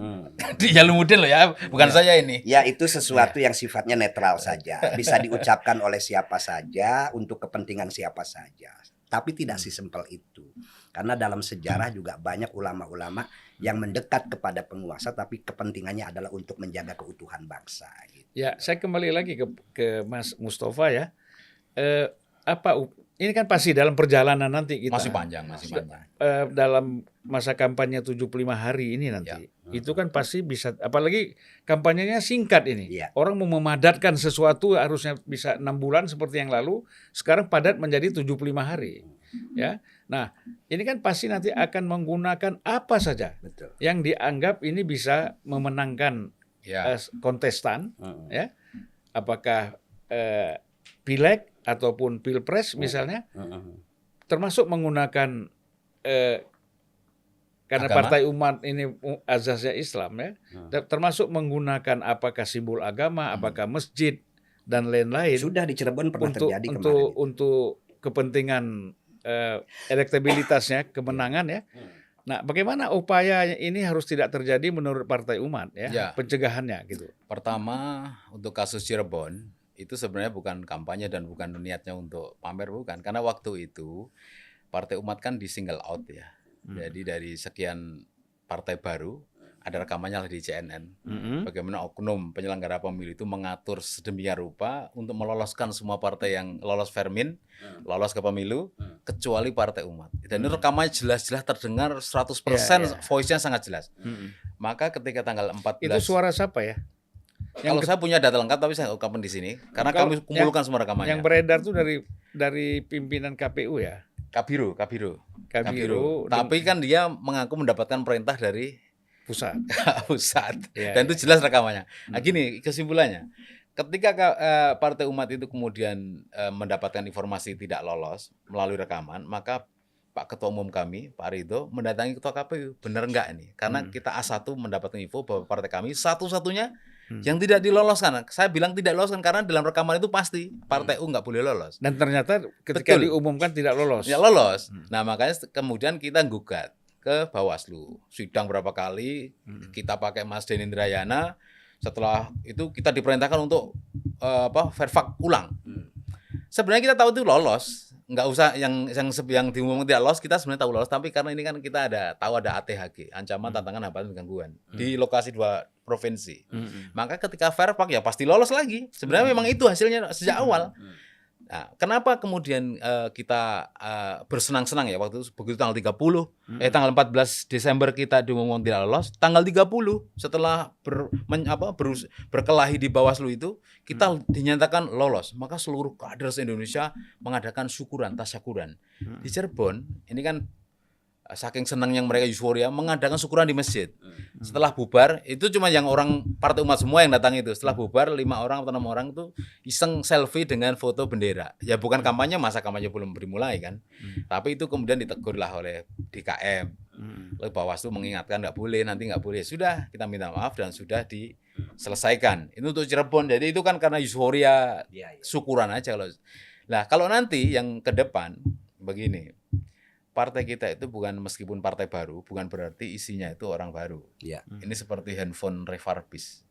[SPEAKER 3] Di Ihyalumudin loh, ya, bukan saya ini.
[SPEAKER 1] Ya itu sesuatu yang sifatnya netral saja. Bisa diucapkan oleh siapa saja untuk kepentingan siapa saja. Tapi tidak sesimpel itu. Karena dalam sejarah juga banyak ulama-ulama yang mendekat kepada penguasa tapi kepentingannya adalah untuk menjaga keutuhan bangsa. Gitu.
[SPEAKER 2] Ya, saya kembali lagi ke Mas Mustafa, ya. ini kan pasti dalam perjalanan nanti kita.
[SPEAKER 3] Masih panjang.
[SPEAKER 2] Dalam masa kampanye 75 hari ini nanti. Itu kan pasti bisa, apalagi kampanyenya singkat ini. Orang mau memadatkan sesuatu harusnya bisa 6 bulan seperti yang lalu, sekarang padat menjadi 75 hari. Ya. Nah, ini kan pasti nanti akan menggunakan apa saja yang dianggap ini bisa memenangkan kontestan, ya. Apakah pileg ataupun pilpres misalnya, termasuk menggunakan karena agama? Partai Umat ini azasnya Islam, ya, termasuk menggunakan apakah simbol agama, apakah masjid dan lain-lain.
[SPEAKER 1] Sudah di Cirebon pernah terjadi
[SPEAKER 2] kemarin. Untuk kepentingan elektabilitasnya, kemenangan, ya. Nah, bagaimana upaya ini harus tidak terjadi menurut Partai Umat, ya. Pencegahannya gitu.
[SPEAKER 3] Pertama, untuk kasus Cirebon itu sebenarnya bukan kampanye dan bukan niatnya untuk pamer, bukan. Karena waktu itu Partai Umat kan di single out, ya. Jadi dari sekian partai baru ada rekamannya di CNN. Bagaimana oknum penyelenggara pemilu itu mengatur sedemikian rupa untuk meloloskan semua partai yang lolos Vermin, lolos ke pemilu, kecuali Partai Umat. Dan itu rekamannya jelas-jelas terdengar 100%, voice-nya sangat jelas. Maka ketika tanggal 14...
[SPEAKER 2] Itu suara siapa, ya?
[SPEAKER 3] Kalau saya punya data lengkap, tapi saya ungkapkan di sini karena kami kumpulkan semua rekamannya.
[SPEAKER 2] Yang beredar tuh dari pimpinan KPU, ya.
[SPEAKER 3] Kabiro. Tapi kan dia mengaku mendapatkan perintah dari
[SPEAKER 2] pusat.
[SPEAKER 3] Dan itu jelas rekamannya. Nah, gini kesimpulannya. Ketika Partai Umat itu kemudian mendapatkan informasi tidak lolos melalui rekaman, maka Pak Ketua Umum kami, Pak Ridho, mendatangi Ketua KPU. Benar enggak ini? Karena kita A1 mendapatkan info bahwa partai kami satu-satunya yang tidak diloloskan. Saya bilang tidak loloskan karena dalam rekaman itu pasti Partai U nggak boleh lolos.
[SPEAKER 2] Dan ternyata ketika diumumkan tidak lolos.
[SPEAKER 3] Ya lolos. Nah, makanya kemudian kita gugat ke Bawaslu. Sidang berapa kali, kita pakai Mas Denny Indrayana. Setelah itu kita diperintahkan untuk verifak ulang. Sebenarnya kita tahu itu lolos. Nggak usah yang diumumkan tidak lolos, kita sebenarnya tahu lolos, tapi karena ini kan kita tahu ada ATHG, ancaman, tantangan, hambatan, gangguan di lokasi 2 provinsi. Maka ketika verifak ya pasti lolos lagi. Sebenarnya memang itu hasilnya sejak awal. Nah, kenapa kemudian kita bersenang-senang ya waktu itu begitu tanggal 14 Desember kita diumumkan tidak lolos, tanggal 30 setelah berkelahi di Bawaslu itu kita dinyatakan lolos, maka seluruh kader se-Indonesia mengadakan tasyakuran. Di Cirebon ini kan saking senang yang mereka euforia mengadakan syukuran di masjid. Setelah bubar itu cuma yang orang Partai Umat semua yang datang itu. Setelah bubar 5 orang atau 6 orang itu iseng selfie dengan foto bendera. Ya bukan kampanye, masa kampanye belum dimulai kan. Tapi itu kemudian ditegurlah oleh DKM. Lalu Bawaslu mengingatkan nggak boleh, nanti nggak boleh. Sudah kita minta maaf dan sudah diselesaikan. Itu untuk Cirebon. Jadi itu kan karena euforia syukuran aja. Kalau nanti yang ke depan begini. Partai kita itu meskipun partai baru, bukan berarti isinya itu orang baru. Ini seperti handphone refurbish.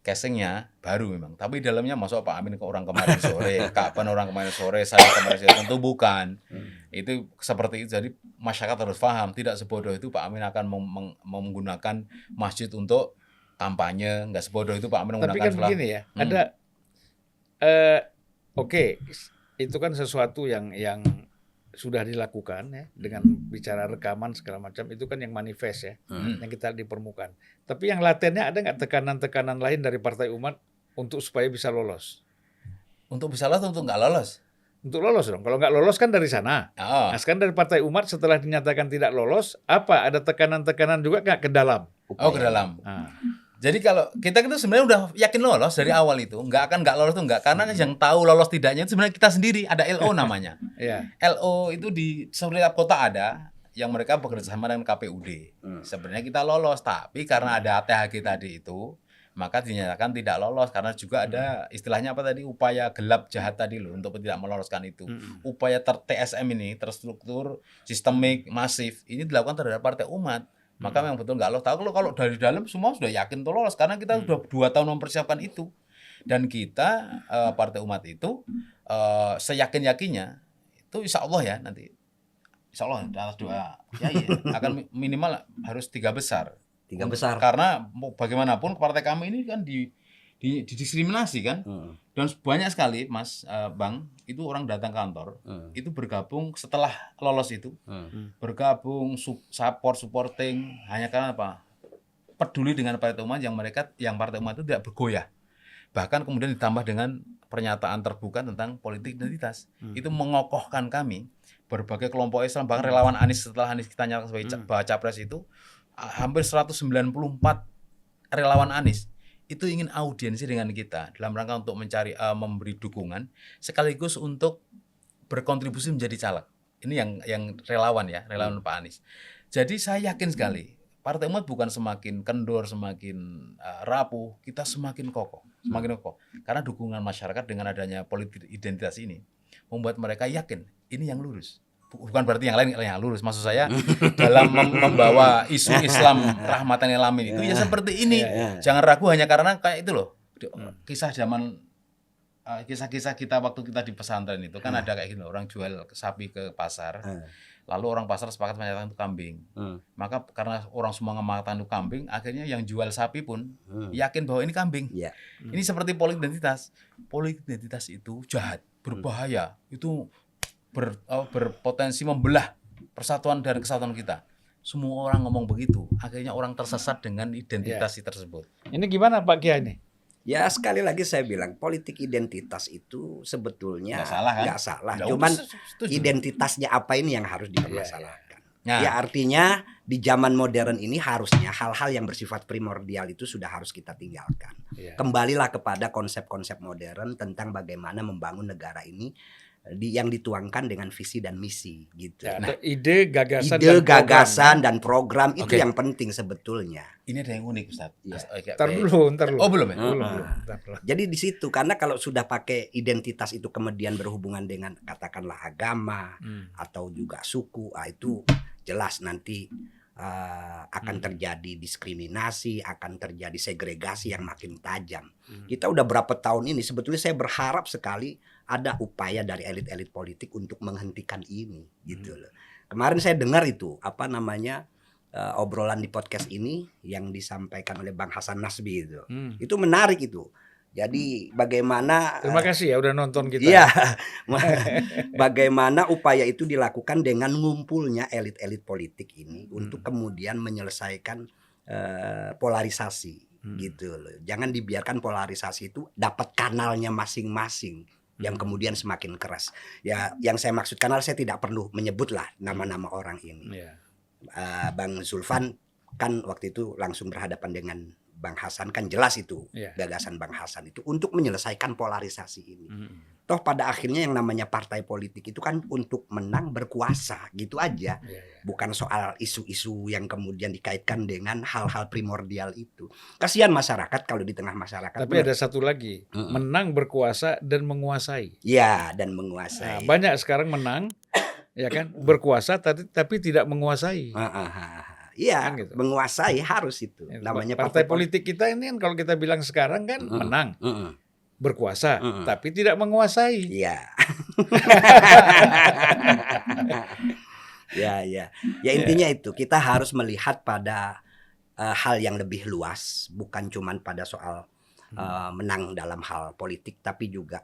[SPEAKER 3] Casingnya baru memang, tapi dalamnya masuk Pak Amin ke orang kemarin sore, Kapan orang kemarin sore, saya kemarin sore, tentu bukan. Itu seperti itu. Jadi masyarakat harus paham, tidak sebodoh itu Pak Amin akan menggunakan masjid untuk kampanye, nggak sebodoh itu Pak Amin menggunakan.
[SPEAKER 2] Tapi kan begini ya, ada itu kan sesuatu yang sudah dilakukan ya, dengan bicara rekaman segala macam, itu kan yang manifest ya, yang kita di permukaan. Tapi yang latennya ada nggak tekanan-tekanan lain dari Partai Umat untuk supaya bisa lolos?
[SPEAKER 3] Untuk bisa lolos, untuk nggak lolos?
[SPEAKER 2] Untuk lolos dong. Kalau nggak lolos kan dari sana. Nah, sekarang dari Partai Umat setelah dinyatakan tidak lolos, ada tekanan-tekanan juga nggak ke dalam?
[SPEAKER 3] Ke dalam. Jadi kalau kita itu sebenarnya udah yakin lolos dari awal itu, nggak lolos itu nggak, karena yang tahu lolos tidaknya itu sebenarnya kita sendiri, ada LO namanya. LO itu di setiap kota ada, yang mereka bekerja sama dengan KPUD. Sebenarnya kita lolos, tapi karena ada ATHG tadi itu, maka dinyatakan tidak lolos karena juga ada istilahnya upaya gelap jahat tadi loh untuk tidak meloloskan itu. Upaya TSM ini terstruktur, sistemik, masif ini dilakukan terhadap Partai Umat. Maka memang betul nggak lolos. Tahu kalau dari dalam semua sudah yakin tuh lolos karena kita sudah 2 tahun mempersiapkan itu. Dan kita Partai Umat itu seyakin-yakinnya itu insya Allah ya nanti. Insya Allah atas doa akan minimal harus 3 besar.
[SPEAKER 1] 3 besar.
[SPEAKER 3] Karena bagaimanapun partai kami ini kan didiskriminasi kan. Dan banyak sekali Mas Bang, itu orang datang kantor, itu bergabung setelah lolos itu, bergabung supporting hanya karena apa? Peduli dengan Partai Umat yang Partai Umat itu tidak bergoyah. Bahkan kemudian ditambah dengan pernyataan terbuka tentang politik identitas. Itu mengokohkan kami, berbagai kelompok Islam, bahkan relawan Anies setelah Anies kita nyatakan sebagai baca pres itu, hampir 194 relawan Anies itu ingin audiensi dengan kita dalam rangka untuk mencari memberi dukungan sekaligus untuk berkontribusi menjadi caleg. Ini yang relawan ya, relawan Pak Anies. Jadi saya yakin sekali Partai Umat bukan semakin kendor, semakin rapuh, kita semakin kokoh. Karena dukungan masyarakat dengan adanya politik identitas ini membuat mereka yakin ini yang lurus. Bukan berarti yang lain yang lurus. Maksud saya dalam membawa isu Islam rahmatan lil alamin itu ya seperti ini. Jangan ragu hanya karena kayak itu loh. Kisah-kisah kita waktu kita di pesantren itu kan ada kayak gitu, orang jual sapi ke pasar. Lalu orang pasar sepakat menyatakan itu kambing. Maka karena orang semua mengatakan itu kambing, akhirnya yang jual sapi pun yakin bahwa ini kambing. Ini seperti politik identitas. Politik identitas itu jahat, berbahaya. Itu berpotensi membelah persatuan dan kesatuan kita. Semua orang ngomong begitu, akhirnya orang tersesat dengan identitas tersebut.
[SPEAKER 2] Ini gimana Pak Kiai ini?
[SPEAKER 1] Ya sekali lagi saya bilang politik identitas itu sebetulnya nggak salah.
[SPEAKER 3] Ya,
[SPEAKER 1] Cuman identitasnya apa ini yang harus dipermasalahkan. Ya artinya di zaman modern ini harusnya hal-hal yang bersifat primordial itu sudah harus kita tinggalkan. Kembalilah kepada konsep-konsep modern tentang bagaimana membangun negara ini yang dituangkan dengan visi dan misi gitu.
[SPEAKER 2] Ide, gagasan dan program
[SPEAKER 1] itu yang penting sebetulnya.
[SPEAKER 3] Ini ada yang unik Ustaz.
[SPEAKER 2] Ntar dulu.
[SPEAKER 3] Oh belum ya?
[SPEAKER 2] Belum.
[SPEAKER 1] Jadi di situ karena kalau sudah pakai identitas itu kemudian berhubungan dengan katakanlah agama atau juga suku, itu jelas nanti akan terjadi diskriminasi, akan terjadi segregasi yang makin tajam. Kita udah berapa tahun ini sebetulnya saya berharap sekali ada upaya dari elit-elit politik untuk menghentikan ini gitu loh. Kemarin saya dengar itu obrolan di podcast ini yang disampaikan oleh Bang Hasan Nasbi itu. Itu menarik itu. Jadi bagaimana
[SPEAKER 2] terima kasih ya udah nonton kita.
[SPEAKER 1] Iya. Bagaimana upaya itu dilakukan dengan ngumpulnya elit-elit politik ini untuk kemudian menyelesaikan polarisasi gitu loh. Jangan dibiarkan polarisasi itu dapat kanalnya masing-masing yang kemudian semakin keras. Ya, yang saya maksud kanal saya tidak perlu menyebutlah nama-nama orang ini. Bang Zulfan kan waktu itu langsung berhadapan dengan Bang Hasan, kan jelas itu gagasan Bang Hasan itu untuk menyelesaikan polarisasi ini. Toh pada akhirnya yang namanya partai politik itu kan untuk menang berkuasa gitu aja. Bukan soal isu-isu yang kemudian dikaitkan dengan hal-hal primordial itu. Kasihan masyarakat kalau di tengah masyarakat.
[SPEAKER 2] Tapi ada satu lagi, menang berkuasa dan menguasai.
[SPEAKER 1] Ya, dan menguasai.
[SPEAKER 2] Banyak sekarang menang ya kan, berkuasa tapi tidak menguasai.
[SPEAKER 1] Iya,
[SPEAKER 2] kan gitu.
[SPEAKER 1] Menguasai harus itu. Namanya
[SPEAKER 2] partai politik kita ini kan kalau kita bilang sekarang kan menang, berkuasa, tapi tidak menguasai.
[SPEAKER 1] Iya. Ya intinya itu kita harus melihat pada hal yang lebih luas, bukan cuman pada soal menang dalam hal politik, tapi juga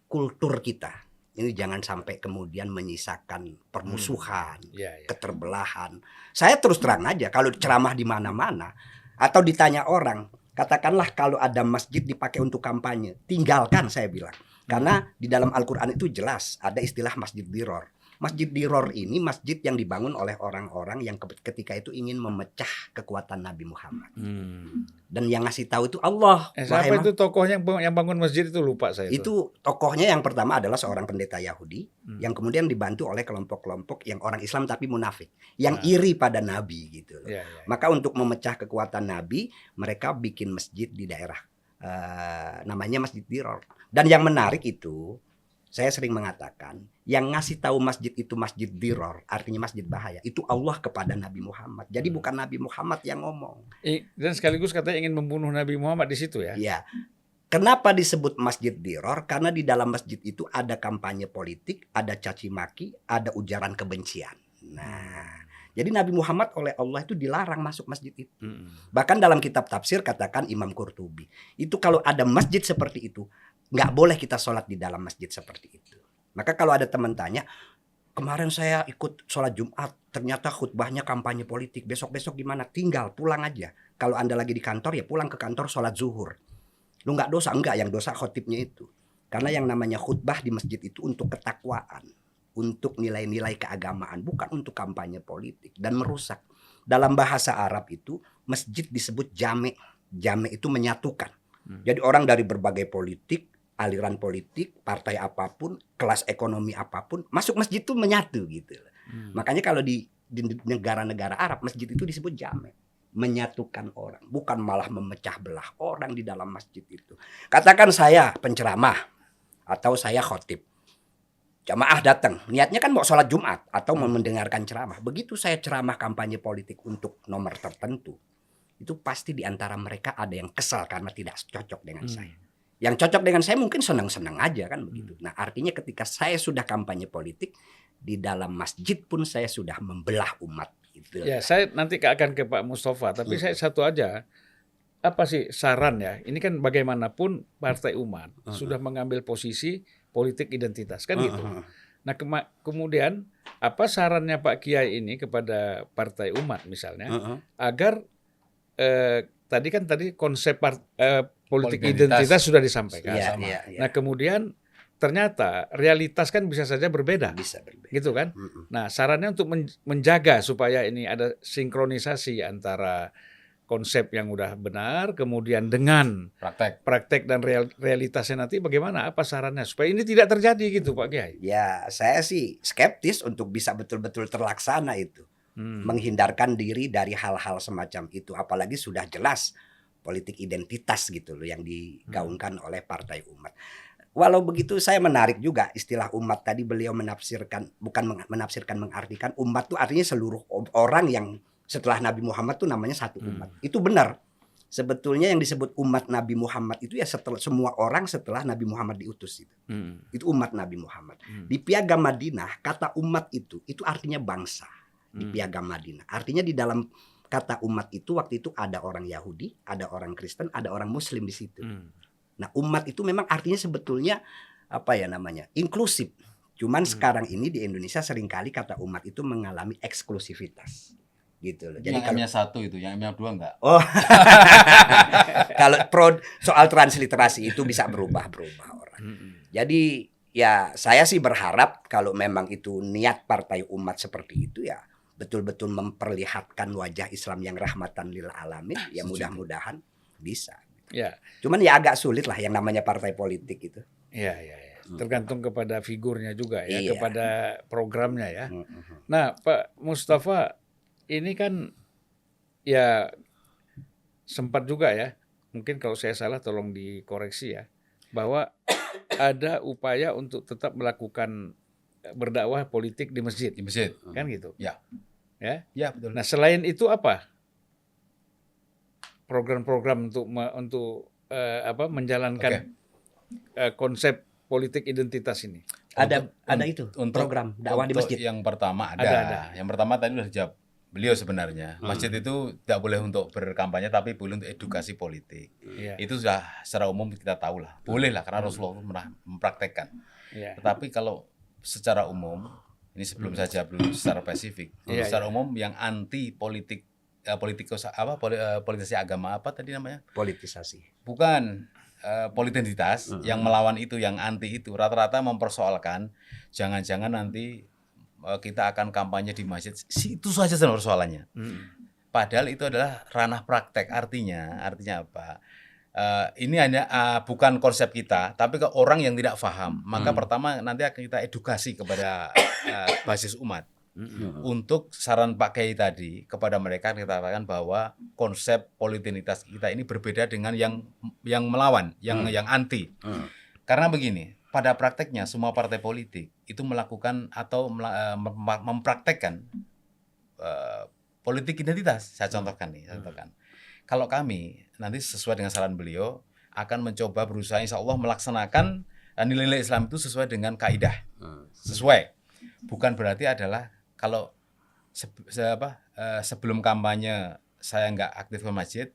[SPEAKER 1] kultur kita. Ini jangan sampai kemudian menyisakan permusuhan, keterbelahan. Saya terus terang aja, kalau ceramah di mana-mana atau ditanya orang, katakanlah kalau ada masjid dipakai untuk kampanye, tinggalkan saya bilang. Karena di dalam Al-Quran itu jelas ada istilah masjid diror. Masjid diror ini masjid yang dibangun oleh orang-orang yang ketika itu ingin memecah kekuatan Nabi Muhammad. Dan yang ngasih tahu itu Allah.
[SPEAKER 2] Siapa itu tokohnya yang bangun masjid itu, lupa saya.
[SPEAKER 1] Itu tokohnya yang pertama adalah seorang pendeta Yahudi yang kemudian dibantu oleh kelompok-kelompok yang orang Islam tapi munafik, yang iri pada Nabi gitu. Maka untuk memecah kekuatan Nabi, mereka bikin masjid di daerah namanya Masjid Diror. Dan yang menarik itu, saya sering mengatakan, yang ngasih tahu masjid itu masjid diror, artinya masjid bahaya, itu Allah kepada Nabi Muhammad. Jadi bukan Nabi Muhammad yang ngomong.
[SPEAKER 2] Dan sekaligus katanya ingin membunuh Nabi Muhammad di situ ya?
[SPEAKER 1] Iya. Kenapa disebut masjid diror? Karena di dalam masjid itu ada kampanye politik, ada caci maki, ada ujaran kebencian. Nah, Jadi Nabi Muhammad oleh Allah itu dilarang masuk masjid itu. Bahkan dalam kitab tafsir katakan Imam Qurtubi, itu kalau ada masjid seperti itu, nggak boleh kita sholat di dalam masjid seperti itu. Maka kalau ada teman tanya, kemarin saya ikut sholat Jumat, ternyata khutbahnya kampanye politik, besok-besok gimana? Tinggal pulang aja. Kalau Anda lagi di kantor ya pulang ke kantor sholat zuhur. Lu nggak dosa? Enggak, yang dosa khotibnya itu. Karena yang namanya khutbah di masjid itu untuk ketakwaan, untuk nilai-nilai keagamaan, bukan untuk kampanye politik dan merusak. Dalam bahasa Arab itu masjid disebut jame'. Jame' itu menyatukan. Jadi orang dari berbagai politik, aliran politik, partai apapun, kelas ekonomi apapun, masuk masjid itu menyatu gitu. Makanya kalau di negara-negara Arab masjid itu disebut jame'. Menyatukan orang, bukan malah memecah belah orang di dalam masjid itu. Katakan saya penceramah atau saya khotib. Jamaah datang, niatnya kan mau sholat Jumat atau mau mendengarkan ceramah. Begitu saya ceramah kampanye politik untuk nomor tertentu, itu pasti di antara mereka ada yang kesal karena tidak cocok dengan saya. Yang cocok dengan saya mungkin senang-senang aja kan begitu. Nah artinya ketika saya sudah kampanye politik, di dalam masjid pun saya sudah membelah umat. Gitu.
[SPEAKER 2] Ya saya nanti akan ke Pak Mustafa, tapi saya satu aja. Apa sih saran ya? Ini kan bagaimanapun Partai Umat sudah mengambil posisi politik identitas kan gitu. Nah kemudian apa sarannya Pak Kiai ini kepada Partai Umat misalnya agar tadi konsep politik identitas sudah disampaikan. Nah kemudian ternyata realitas kan bisa saja berbeda.
[SPEAKER 1] Bisa berbeda.
[SPEAKER 2] Gitu kan? Nah sarannya untuk menjaga supaya ini ada sinkronisasi antara konsep yang udah benar, kemudian dengan praktek dan realitasnya nanti bagaimana? Apa sarannya supaya ini tidak terjadi gitu Pak Kiai?
[SPEAKER 1] Ya saya sih skeptis untuk bisa betul-betul terlaksana itu. Menghindarkan diri dari hal-hal semacam itu. Apalagi sudah jelas politik identitas gitu loh yang digaungkan oleh Partai Umat. Walau begitu saya menarik juga istilah umat tadi beliau menafsirkan, bukan menafsirkan mengartikan umat itu artinya seluruh orang yang setelah Nabi Muhammad itu namanya satu umat. Itu benar. Sebetulnya yang disebut umat Nabi Muhammad itu ya setelah semua orang setelah Nabi Muhammad diutus itu. Itu umat Nabi Muhammad. Di Piagam Madinah kata umat itu artinya bangsa. Di Piagam Madinah. Artinya di dalam kata umat itu waktu itu ada orang Yahudi, ada orang Kristen, ada orang Muslim di situ. Nah, umat itu memang artinya sebetulnya inklusif. Cuman sekarang ini di Indonesia seringkali kata umat itu mengalami eksklusivitas. Gitu loh.
[SPEAKER 3] Jadi yang M-nya 1 itu, yang M-nya 2 enggak?
[SPEAKER 1] Oh. Kalau soal transliterasi itu bisa berubah orang. Jadi ya saya sih berharap kalau memang itu niat Partai Umat seperti itu ya betul-betul memperlihatkan wajah Islam yang rahmatan lil alamin, ya mudah-mudahan bisa.
[SPEAKER 2] Ya.
[SPEAKER 1] Cuman ya agak sulit lah yang namanya partai politik itu.
[SPEAKER 2] Ya. Tergantung kepada figurnya juga ya, kepada programnya ya. Nah, Pak Mustafa ini kan ya sempat juga ya, mungkin kalau saya salah tolong dikoreksi ya, bahwa ada upaya untuk tetap melakukan berdakwah politik di masjid.
[SPEAKER 3] Di masjid.
[SPEAKER 2] Kan gitu.
[SPEAKER 3] Ya.
[SPEAKER 2] Ya, betul. Nah, selain itu apa? Program-program untuk menjalankan konsep politik identitas ini.
[SPEAKER 1] Ada itu untuk program dakwah di masjid.
[SPEAKER 3] Yang pertama ada. Yang pertama tadi sudah dijawab beliau sebenarnya. Masjid itu tidak boleh untuk berkampanye tapi boleh untuk edukasi politik. Itu sudah secara umum kita tahu lah. Boleh lah karena Rasulullah pernah mempraktekkan. Tetapi kalau secara umum ini sebelum saya jawab secara spesifik. Secara umum yang anti politisasi agama apa tadi namanya?
[SPEAKER 1] Politisasi.
[SPEAKER 3] Bukan politisitas yang melawan itu, yang anti itu rata-rata mempersoalkan jangan-jangan nanti kita akan kampanye di masjid. Itu saja persoalannya. Padahal itu adalah ranah praktek. Artinya apa? Ini hanya bukan konsep kita, tapi ke orang yang tidak paham. Maka pertama nanti akan kita edukasi kepada basis umat. Untuk saran Pak Kiai tadi kepada mereka kita katakan bahwa konsep politinitas kita ini berbeda dengan yang melawan, yang anti. Karena begini, pada prakteknya semua partai politik itu melakukan atau mempraktekkan politik identitas. Saya contohkan. Kalau kami nanti sesuai dengan saran beliau akan mencoba berusaha insya Allah melaksanakan nilai-nilai Islam itu sesuai dengan kaidah. Sesuai. Bukan berarti adalah kalau sebelum kampanye saya nggak aktif ke masjid,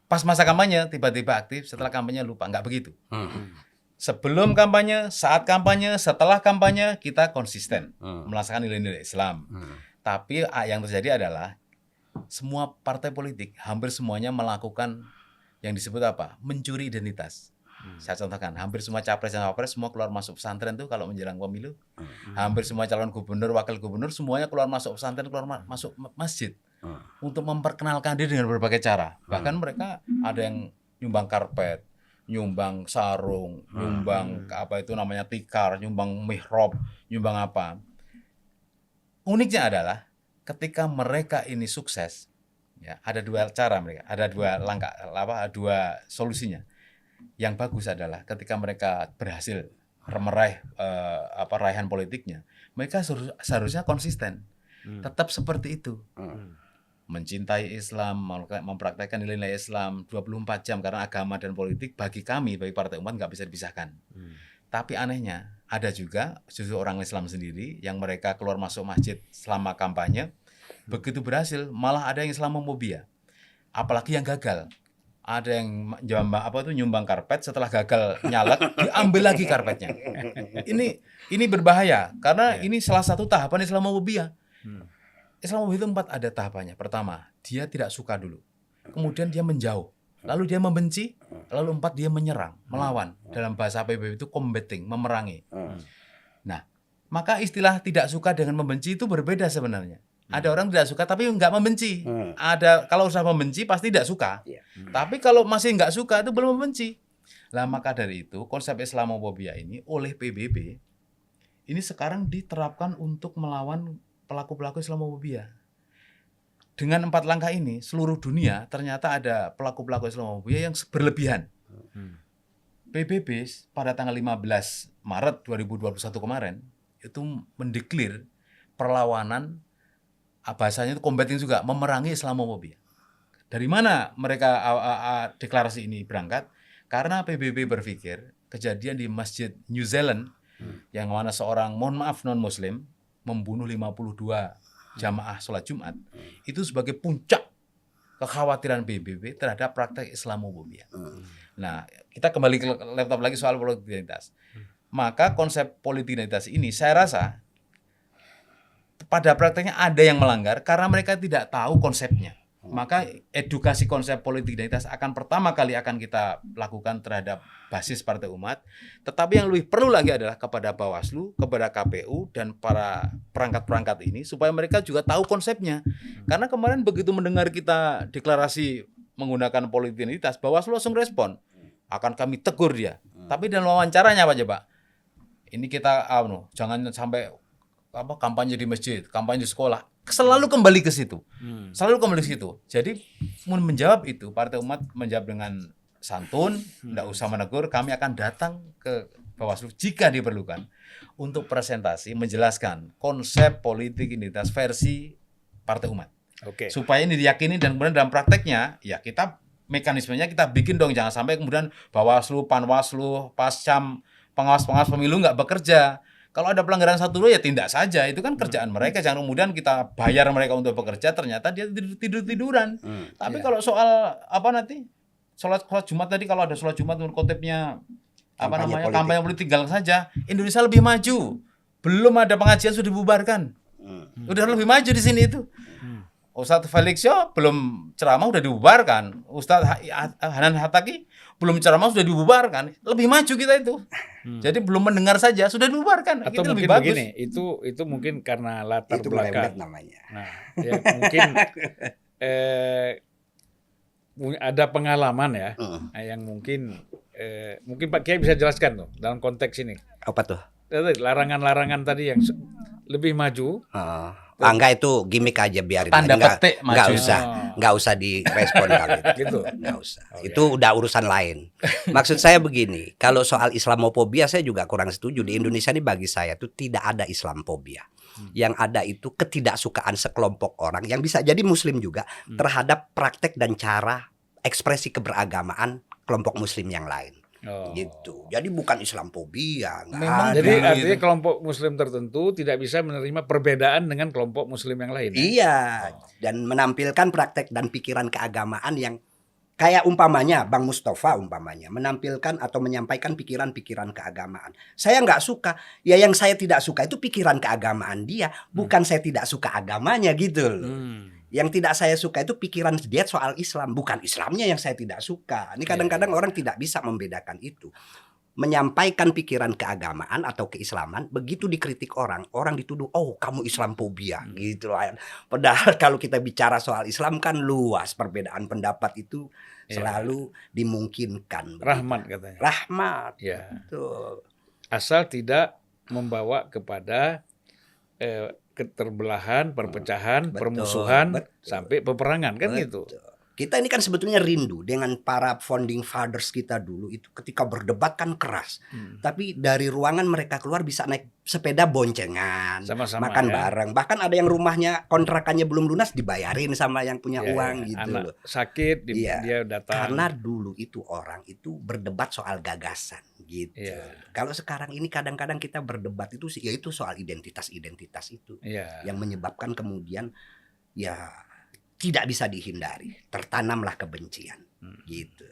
[SPEAKER 3] pas masa kampanye tiba-tiba aktif, setelah kampanye lupa. Nggak begitu. Sebelum kampanye, saat kampanye, setelah kampanye kita konsisten melaksanakan nilai-nilai Islam. Tapi yang terjadi adalah semua partai politik hampir semuanya melakukan yang disebut apa? Mencuri identitas. Saya contohkan, hampir semua capres dan cawapres semua keluar masuk pesantren tuh kalau menjelang pemilu. Hampir semua calon gubernur, wakil gubernur semuanya keluar masuk pesantren, keluar masuk masjid untuk memperkenalkan diri dengan berbagai cara. Bahkan mereka ada yang nyumbang karpet, nyumbang sarung, nyumbang apa itu namanya tikar, nyumbang mihrab, nyumbang apa. Uniknya adalah ketika mereka ini sukses, ya ada dua cara mereka, ada dua langkah, dua solusinya. Yang bagus adalah ketika mereka berhasil meraih raihan politiknya, mereka seharusnya konsisten, tetap seperti itu. Mencintai Islam, mempraktekkan nilai-nilai Islam 24 jam karena agama dan politik bagi kami, bagi partai umat nggak bisa dipisahkan. Tapi anehnya ada juga justru orang Islam sendiri yang mereka keluar masuk masjid selama kampanye, begitu berhasil malah ada yang Islamofobia. Apalagi yang gagal. Ada yang nyumbang karpet, setelah gagal nyalek diambil lagi karpetnya. Ini berbahaya karena ini salah satu tahapan Islamofobia. Islamofobia itu 4 ada tahapannya. Pertama, dia tidak suka dulu. Kemudian dia menjauh. Lalu dia membenci. Lalu 4 dia menyerang, melawan. Dalam bahasa PBB itu combating, memerangi. Nah, maka istilah tidak suka dengan membenci itu berbeda sebenarnya. Ada orang tidak suka tapi nggak membenci. Ada kalau sudah membenci pasti tidak suka. Tapi kalau masih nggak suka itu belum membenci. Lah maka dari itu konsep Islamofobia ini oleh PBB ini sekarang diterapkan untuk melawan pelaku-pelaku Islamofobia. Dengan 4 langkah ini, seluruh dunia ternyata ada pelaku-pelaku Islamofobia yang berlebihan. PBB pada tanggal 15 Maret 2021 kemarin itu mendeklir perlawanan, bahasanya itu combating juga, memerangi Islamofobia. Dari mana mereka deklarasi ini berangkat? Karena PBB berpikir kejadian di Masjid New Zealand yang mana seorang, mohon maaf, non-muslim membunuh 52 jamaah sholat Jumat, itu sebagai puncak kekhawatiran PBB terhadap praktek Islamofobia. Nah, kita kembali ke laptop lagi soal politik identitas. Maka konsep politik identitas ini saya rasa pada prakteknya ada yang melanggar karena mereka tidak tahu konsepnya. Maka edukasi konsep politik identitas akan pertama kali akan kita lakukan terhadap basis partai umat. Tetapi yang lebih perlu lagi adalah kepada Bawaslu, kepada KPU, dan para perangkat-perangkat ini supaya mereka juga tahu konsepnya. Karena kemarin begitu mendengar kita deklarasi menggunakan politik identitas, Bawaslu langsung respon. Akan kami tegur dia. Tapi dalam wawancaranya apa coba? Ini kita jangan sampai kampanye di masjid, kampanye di sekolah. Selalu kembali ke situ. Jadi menjawab itu, Partai Umat menjawab dengan santun, tidak usah menegur, kami akan datang ke Bawaslu jika diperlukan untuk presentasi menjelaskan konsep politik identitas versi Partai Umat. Supaya ini diyakini dan kemudian dalam prakteknya ya kita mekanismenya kita bikin dong, jangan sampai kemudian Bawaslu, Panwaslu, Pascam, pengawas-pengawas pemilu nggak bekerja. Kalau ada pelanggaran satu ya tindak saja, itu kan kerjaan mereka. Jangan kemudian kita bayar mereka untuk bekerja, ternyata dia tidur-tiduran. Tapi kalau soal nanti sholat Jumat tadi, kalau ada sholat Jumat menurut khotibnya kampanye politik tinggal saja, Indonesia lebih maju. Belum ada pengajian sudah dibubarkan. Udah lebih maju di sini itu. Ustadz Felixio belum ceramah udah dibubarkan. Ustadz Hanan Hataki belum ceramah sudah dibubarkan. Lebih maju kita itu. Jadi belum mendengar saja sudah dibubarkan.
[SPEAKER 2] Atau
[SPEAKER 3] itu
[SPEAKER 2] mungkin
[SPEAKER 3] lebih bagus.
[SPEAKER 2] begini, itu mungkin karena latar
[SPEAKER 1] itu
[SPEAKER 2] belakang.
[SPEAKER 1] namanya.
[SPEAKER 2] Nah, ya, mungkin ada pengalaman ya, yang mungkin Pak Kiai bisa jelaskan tuh dalam konteks ini.
[SPEAKER 1] Apa tuh?
[SPEAKER 2] Larangan-larangan tadi yang lebih maju.
[SPEAKER 1] Enggak, itu gimmick aja, biarin
[SPEAKER 3] Tanda
[SPEAKER 1] aja.
[SPEAKER 3] petik maju.
[SPEAKER 1] Enggak usah direspon kali itu.
[SPEAKER 2] Gitu.
[SPEAKER 1] Enggak usah. Itu udah urusan lain. Maksud saya begini, kalau soal Islamofobia saya juga kurang setuju. Di Indonesia ini bagi saya tuh tidak ada Islamofobia. Yang ada itu ketidaksukaan sekelompok orang yang bisa jadi muslim juga terhadap praktek dan cara ekspresi keberagamaan kelompok muslim yang lain. Gitu. Jadi bukan Islamophobia,
[SPEAKER 3] Memang
[SPEAKER 2] Jadi
[SPEAKER 3] dulu
[SPEAKER 2] artinya
[SPEAKER 3] itu.
[SPEAKER 2] kelompok Muslim tertentu tidak bisa menerima perbedaan dengan kelompok Muslim yang lain. Ya?
[SPEAKER 1] Iya, dan menampilkan praktek dan pikiran keagamaan yang kayak umpamanya Bang Mustafa umpamanya menampilkan atau menyampaikan pikiran-pikiran keagamaan. Saya nggak suka, ya yang saya tidak suka itu pikiran keagamaan dia, bukan saya tidak suka agamanya gitu loh. Yang tidak saya suka itu pikiran dia soal Islam, bukan Islamnya yang saya tidak suka. Ini kadang-kadang orang tidak bisa membedakan itu. Menyampaikan pikiran keagamaan atau keislaman, begitu dikritik orang dituduh, oh kamu Islamophobia gitu. Padahal kalau kita bicara soal Islam kan luas, perbedaan pendapat itu selalu dimungkinkan.
[SPEAKER 2] Rahmat katanya.
[SPEAKER 1] Rahmat.
[SPEAKER 2] Ya.
[SPEAKER 1] Betul.
[SPEAKER 2] Asal tidak membawa kepada keterbelahan, perpecahan,
[SPEAKER 1] Betul,
[SPEAKER 2] permusuhan,
[SPEAKER 1] betul.
[SPEAKER 2] sampai peperangan kan gitu.
[SPEAKER 1] Kita ini kan sebetulnya rindu dengan para founding fathers kita dulu itu ketika berdebat kan keras. Tapi dari ruangan mereka keluar bisa naik sepeda boncengan,
[SPEAKER 2] Sama-sama,
[SPEAKER 1] makan
[SPEAKER 2] ya.
[SPEAKER 1] bareng. Bahkan ada yang rumahnya kontrakannya belum lunas dibayarin sama yang punya uang gitu
[SPEAKER 2] Anak
[SPEAKER 1] loh.
[SPEAKER 2] sakit
[SPEAKER 1] Iya.
[SPEAKER 2] dia datang.
[SPEAKER 1] Karena dulu itu orang itu berdebat soal gagasan gitu.
[SPEAKER 2] Iya.
[SPEAKER 1] Kalau sekarang ini kadang-kadang kita berdebat itu ya itu soal identitas-identitas itu
[SPEAKER 2] Iya.
[SPEAKER 1] yang menyebabkan kemudian ya tidak bisa dihindari, tertanamlah kebencian gitu.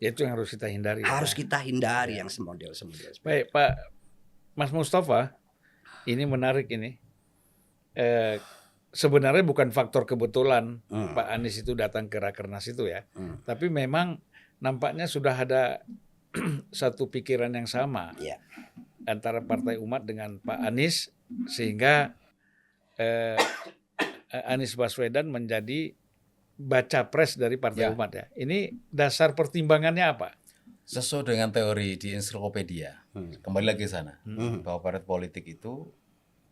[SPEAKER 2] Ya, itu yang harus kita hindari.
[SPEAKER 1] Harus
[SPEAKER 2] ya.
[SPEAKER 1] kita hindari yang semodel seperti itu.
[SPEAKER 2] Baik, Pak Mas Mustafa, ini menarik ini. Sebenarnya bukan faktor kebetulan Pak Anies itu datang ke Rakernas itu ya. Tapi memang nampaknya sudah ada satu pikiran yang sama
[SPEAKER 1] Ya.
[SPEAKER 2] antara Partai Umat dengan Pak Anies, sehingga Anies Baswedan menjadi baca pres dari Partai
[SPEAKER 3] Ya.
[SPEAKER 2] Umat ya. Ini dasar pertimbangannya apa?
[SPEAKER 3] Sesuai dengan teori di ensiklopedia, kembali lagi ke sana, bahwa partai politik itu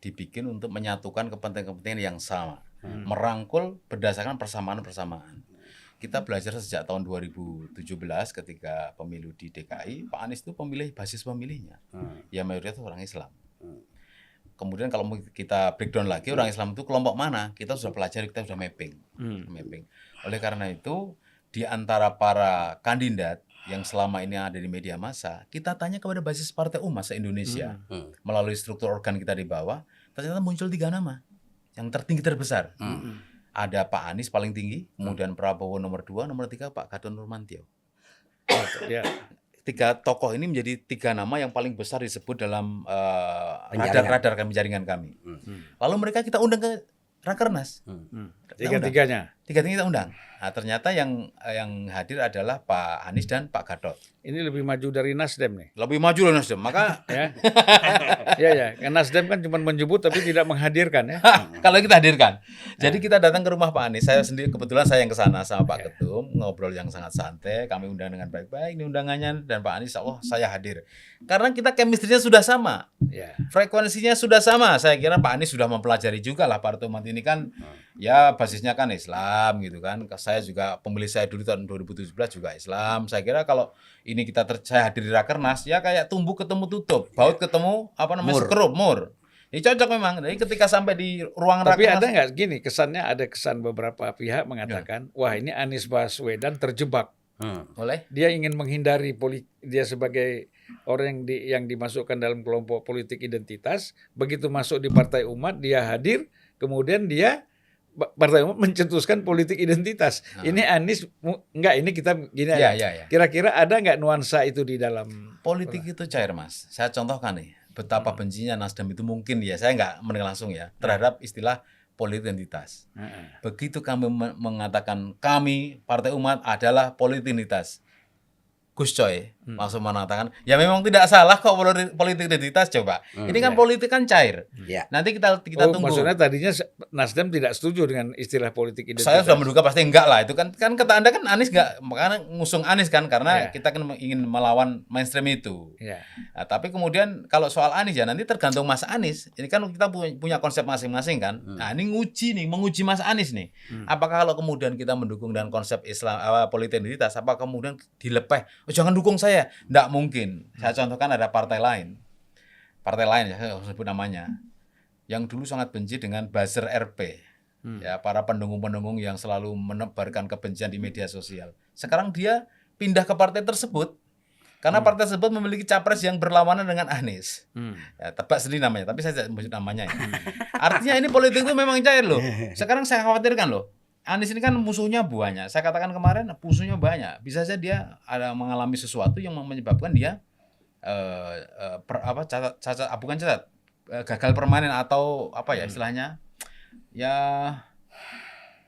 [SPEAKER 3] dibikin untuk menyatukan kepentingan-kepentingan yang sama, merangkul berdasarkan persamaan-persamaan. Kita belajar sejak tahun 2017 ketika pemilu di DKI, Pak Anies itu pemilih basis pemilihnya, ya mayoritas orang Islam. Kemudian kalau kita breakdown lagi orang Islam itu kelompok mana, kita sudah pelajari, kita sudah mapping. Oleh karena itu di antara para kandidat yang selama ini ada di media massa, kita tanya kepada basis Partai Umat se-Indonesia melalui struktur organ kita di bawah, ternyata muncul 3 nama yang tertinggi terbesar. Ada Pak Anies paling tinggi, kemudian Prabowo nomor 2, nomor 3 Pak Gatot Nurmantio.
[SPEAKER 2] Ya.
[SPEAKER 3] 3 tokoh ini menjadi 3 nama yang paling besar disebut dalam
[SPEAKER 1] Penjaringan.
[SPEAKER 3] radar jaringan kami. Lalu mereka kita undang ke Rakernas.
[SPEAKER 2] Tiga-tiganya.
[SPEAKER 3] Tiga-tiganya kita undang. Nah, ternyata yang hadir adalah Pak Anies dan Pak Gatot.
[SPEAKER 2] Ini lebih maju dari Nasdem nih.
[SPEAKER 3] Lebih maju loh Nasdem. Maka
[SPEAKER 2] Ya. Ya. Kan Nasdem kan cuma menyebut tapi tidak menghadirkan ya.
[SPEAKER 3] kalau kita hadirkan. Jadi kita datang ke rumah Pak Anies. Saya sendiri kebetulan saya yang ke sana sama Pak Ketum, ngobrol yang sangat santai. Kami undang dengan baik-baik ini undangannya, dan Pak Anies, Allah saya hadir. Karena kita chemistry-nya sudah sama.
[SPEAKER 2] Ya.
[SPEAKER 3] Frekuensinya sudah sama. Saya kira Pak Anies sudah mempelajari juga lah Partai Umat ini kan ya basisnya kan Islam gitu kan. Saya juga pemilih saya dulu tahun 2017 juga Islam. Saya kira kalau ini saya hadir di Rakernas ya kayak tumbuh ketemu tutup, baut ketemu sekrup, mur. Ini cocok memang. Jadi ketika sampai di ruang
[SPEAKER 2] Tapi
[SPEAKER 3] Rakernas,
[SPEAKER 2] ada nggak gini kesannya, ada kesan beberapa pihak mengatakan wah ini Anies Baswedan terjebak.
[SPEAKER 3] oleh
[SPEAKER 2] Dia ingin menghindari dia sebagai orang yang dimasukkan dalam kelompok politik identitas. Begitu masuk di Partai Umat dia hadir, kemudian Partai Umat mencetuskan politik identitas. Ini Anies enggak, ini kita gini aja.
[SPEAKER 3] ya.
[SPEAKER 2] Kira-kira ada nggak nuansa itu di dalam
[SPEAKER 3] Politik itu cair Mas. Saya contohkan nih betapa bencinya Nasdem itu mungkin ya. Saya nggak mendengar langsung ya terhadap istilah politik identitas. Begitu kami mengatakan kami Partai Umat adalah politik identitas, Gus Coy langsung mengatakan ya memang tidak salah kok politik identitas coba. Ini kan politik kan cair.
[SPEAKER 1] Ya.
[SPEAKER 3] Nanti kita tunggu.
[SPEAKER 2] Maksudnya tadinya Nasdem tidak setuju dengan istilah politik identitas.
[SPEAKER 3] Saya sudah menduga pasti enggak lah. Itu kan kata Anda kan Anies enggak, makanya ngusung Anies kan karena kita kan ingin melawan mainstream itu.
[SPEAKER 2] Ya.
[SPEAKER 3] Nah, tapi kemudian kalau soal Anies ya nanti tergantung Mas Anies. Ini kan kita punya konsep masing-masing kan. Nah, ini menguji Mas Anies nih. Apakah kalau kemudian kita mendukung dengan konsep Islam politik identitas, apa kemudian dilepeh? Oh, jangan dukung saya. Enggak mungkin. Saya contohkan ada partai lain ya, saya harus sebut namanya, yang dulu sangat benci dengan buzzer RP. Ya, para pendukung-pendukung yang selalu menebarkan kebencian di media sosial. Sekarang dia pindah ke partai tersebut. Karena partai tersebut memiliki capres yang berlawanan dengan Anies. Ya, tebak sendiri namanya, tapi saya tidak sebut namanya ya. Artinya ini politik itu memang cair loh. Sekarang saya khawatirkan loh. Anies ini kan musuhnya banyak. Saya katakan kemarin musuhnya banyak. Bisa saja dia ada mengalami sesuatu yang menyebabkan dia gagal permanen atau apa ya istilahnya, ya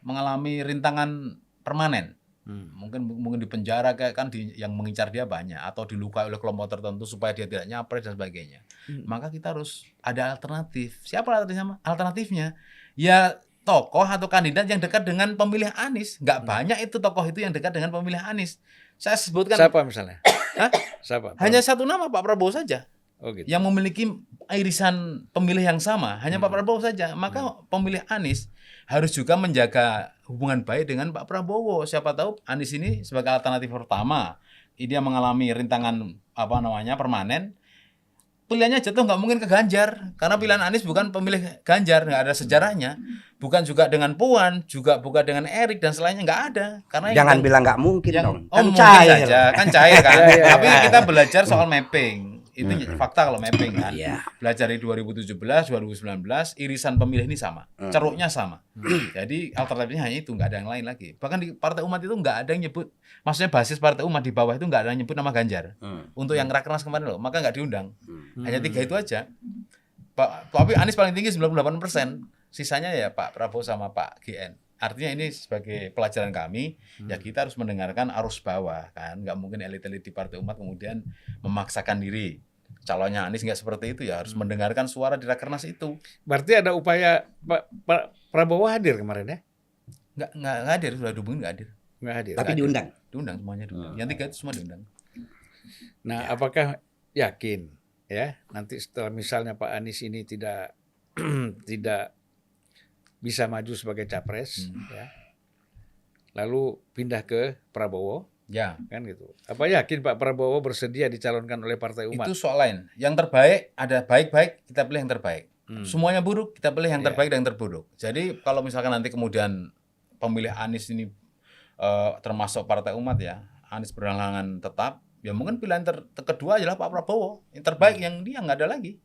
[SPEAKER 3] mengalami rintangan permanen. Mungkin di penjara kayak kan yang mengincar dia banyak, atau dilukai oleh kelompok tertentu supaya dia tidak nyapres dan sebagainya. Maka kita harus ada alternatif. Siapa alternatifnya? Ya tokoh atau kandidat yang dekat dengan pemilih Anies. Nggak banyak itu tokoh itu yang dekat dengan pemilih Anies. Saya sebutkan.
[SPEAKER 2] Siapa misalnya? Siapa?
[SPEAKER 3] Hanya satu nama, Pak Prabowo saja.
[SPEAKER 2] Oh, gitu.
[SPEAKER 3] Yang memiliki irisan pemilih yang sama, hanya Pak Prabowo saja. Maka pemilih Anies harus juga menjaga hubungan baik dengan Pak Prabowo. Siapa tahu Anies ini sebagai alternatif pertama, dia mengalami rintangan permanen. Pilihannya jatuh nggak mungkin ke Ganjar, karena pilihan Anies bukan pemilih Ganjar, nggak ada sejarahnya. Bukan juga dengan Puan, juga bukan dengan Erik dan selainnya, nggak ada. Karena
[SPEAKER 1] jangan bilang nggak mungkin dong.
[SPEAKER 3] Kan cair saja, kan cair kan. Tapi kita belajar soal mapping. Itu fakta kalau mapping kan. Belajar dari 2017, 2019, irisan pemilih ini sama, ceruknya sama. Jadi alternatifnya hanya itu, nggak ada yang lain lagi. Bahkan di Partai Umat itu nggak ada yang nyebut, maksudnya basis Partai Umat di bawah itu nggak ada yang nyebut nama Ganjar. Untuk yang Rakernas kemarin loh, maka nggak diundang. Hanya 3 itu aja. Tapi Anies paling tinggi 98%, sisanya ya Pak Prabowo sama Pak GN. Artinya ini sebagai pelajaran kami, ya kita harus mendengarkan arus bawah kan. Nggak mungkin elit-elit di Partai Umat kemudian memaksakan diri. Calonnya Anies nggak seperti itu, ya harus mendengarkan suara di Rakernas itu.
[SPEAKER 2] Berarti ada upaya Pak Prabowo hadir kemarin ya?
[SPEAKER 3] Nggak hadir, sudah dihubungin nggak hadir.
[SPEAKER 2] Nggak hadir.
[SPEAKER 1] Tapi diundang.
[SPEAKER 3] Diundang semuanya diundang. Yang 3 itu semua diundang.
[SPEAKER 2] Nah, apakah yakin ya nanti setelah misalnya Pak Anies ini tidak bisa maju sebagai capres, ya, lalu pindah ke Prabowo?
[SPEAKER 3] Ya,
[SPEAKER 2] kan gitu. Apa yakin Pak Prabowo bersedia dicalonkan oleh Partai Umat?
[SPEAKER 3] Itu soal lain. Yang terbaik, ada baik-baik, kita pilih yang terbaik. Semuanya buruk, kita pilih yang terbaik dan yang terburuk. Jadi kalau misalkan nanti kemudian pemilih Anies ini termasuk Partai Umat ya, Anies berhalangan tetap, ya mungkin pilihan kedua adalah Pak Prabowo. Yang terbaik yang dia nggak ada lagi.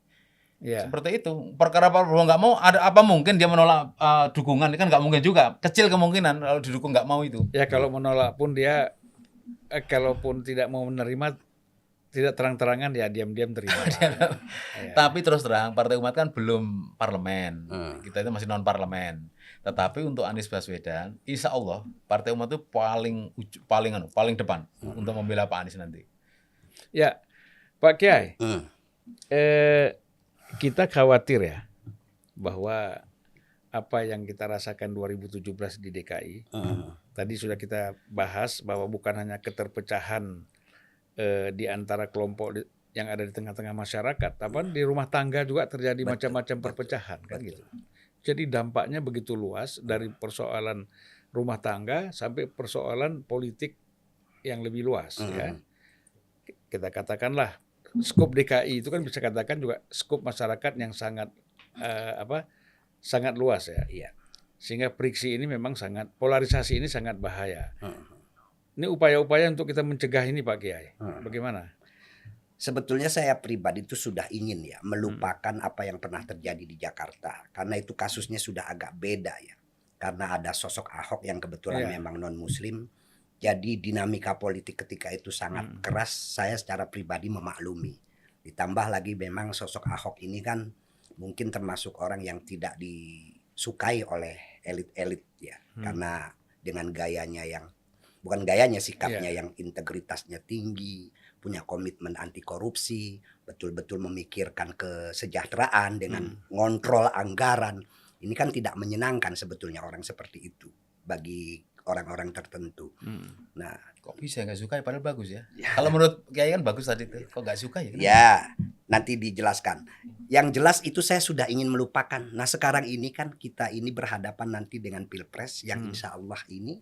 [SPEAKER 3] Seperti itu. Perkara Pak Prabowo nggak mau, ada apa mungkin dia menolak dukungan? Ini kan nggak mungkin juga. Kecil kemungkinan kalau didukung nggak mau itu.
[SPEAKER 2] Ya kalau menolak pun dia kalaupun tidak mau menerima, tidak terang-terangan ya diam-diam terima.
[SPEAKER 3] Tapi terus terang Partai Umat kan belum parlemen. Kita itu masih non parlemen. Tetapi untuk Anies Baswedan, insya Allah Partai Umat itu paling depan untuk membela Pak Anies nanti.
[SPEAKER 2] Ya, Pak Kiai, kita khawatir ya bahwa apa yang kita rasakan 2017 di DKI, tadi sudah kita bahas bahwa bukan hanya keterpecahan di antara kelompok yang ada di tengah-tengah masyarakat, tapi di rumah tangga juga terjadi macam-macam perpecahan kan gitu. Jadi dampaknya begitu luas dari persoalan rumah tangga sampai persoalan politik yang lebih luas ya. Kita katakanlah skop DKI itu kan bisa katakan juga skop masyarakat yang sangat sangat luas ya. Sehingga friksi ini memang sangat, polarisasi ini sangat bahaya. Ini upaya-upaya untuk kita mencegah ini Pak Kiai. Bagaimana?
[SPEAKER 1] Sebetulnya saya pribadi itu sudah ingin ya melupakan apa yang pernah terjadi di Jakarta. Karena itu kasusnya sudah agak beda ya. Karena ada sosok Ahok yang kebetulan memang non-muslim. Jadi dinamika politik ketika itu sangat keras, saya secara pribadi memaklumi. Ditambah lagi memang sosok Ahok ini kan mungkin termasuk orang yang tidak disukai oleh elit-elit ya. Karena dengan gayanya yang, bukan gayanya, sikapnya yang integritasnya tinggi, punya komitmen anti korupsi, betul-betul memikirkan kesejahteraan dengan ngontrol anggaran. Ini kan tidak menyenangkan sebetulnya orang seperti itu bagi orang-orang tertentu. Nah,
[SPEAKER 3] kok bisa nggak suka? Padahal bagus ya. Kalau menurut Kiai kan bagus tadi tuh. Kok nggak suka ya?
[SPEAKER 1] Ya, nanti dijelaskan. Yang jelas itu saya sudah ingin melupakan. Nah, sekarang ini kan kita ini berhadapan nanti dengan Pilpres yang insya Allah ini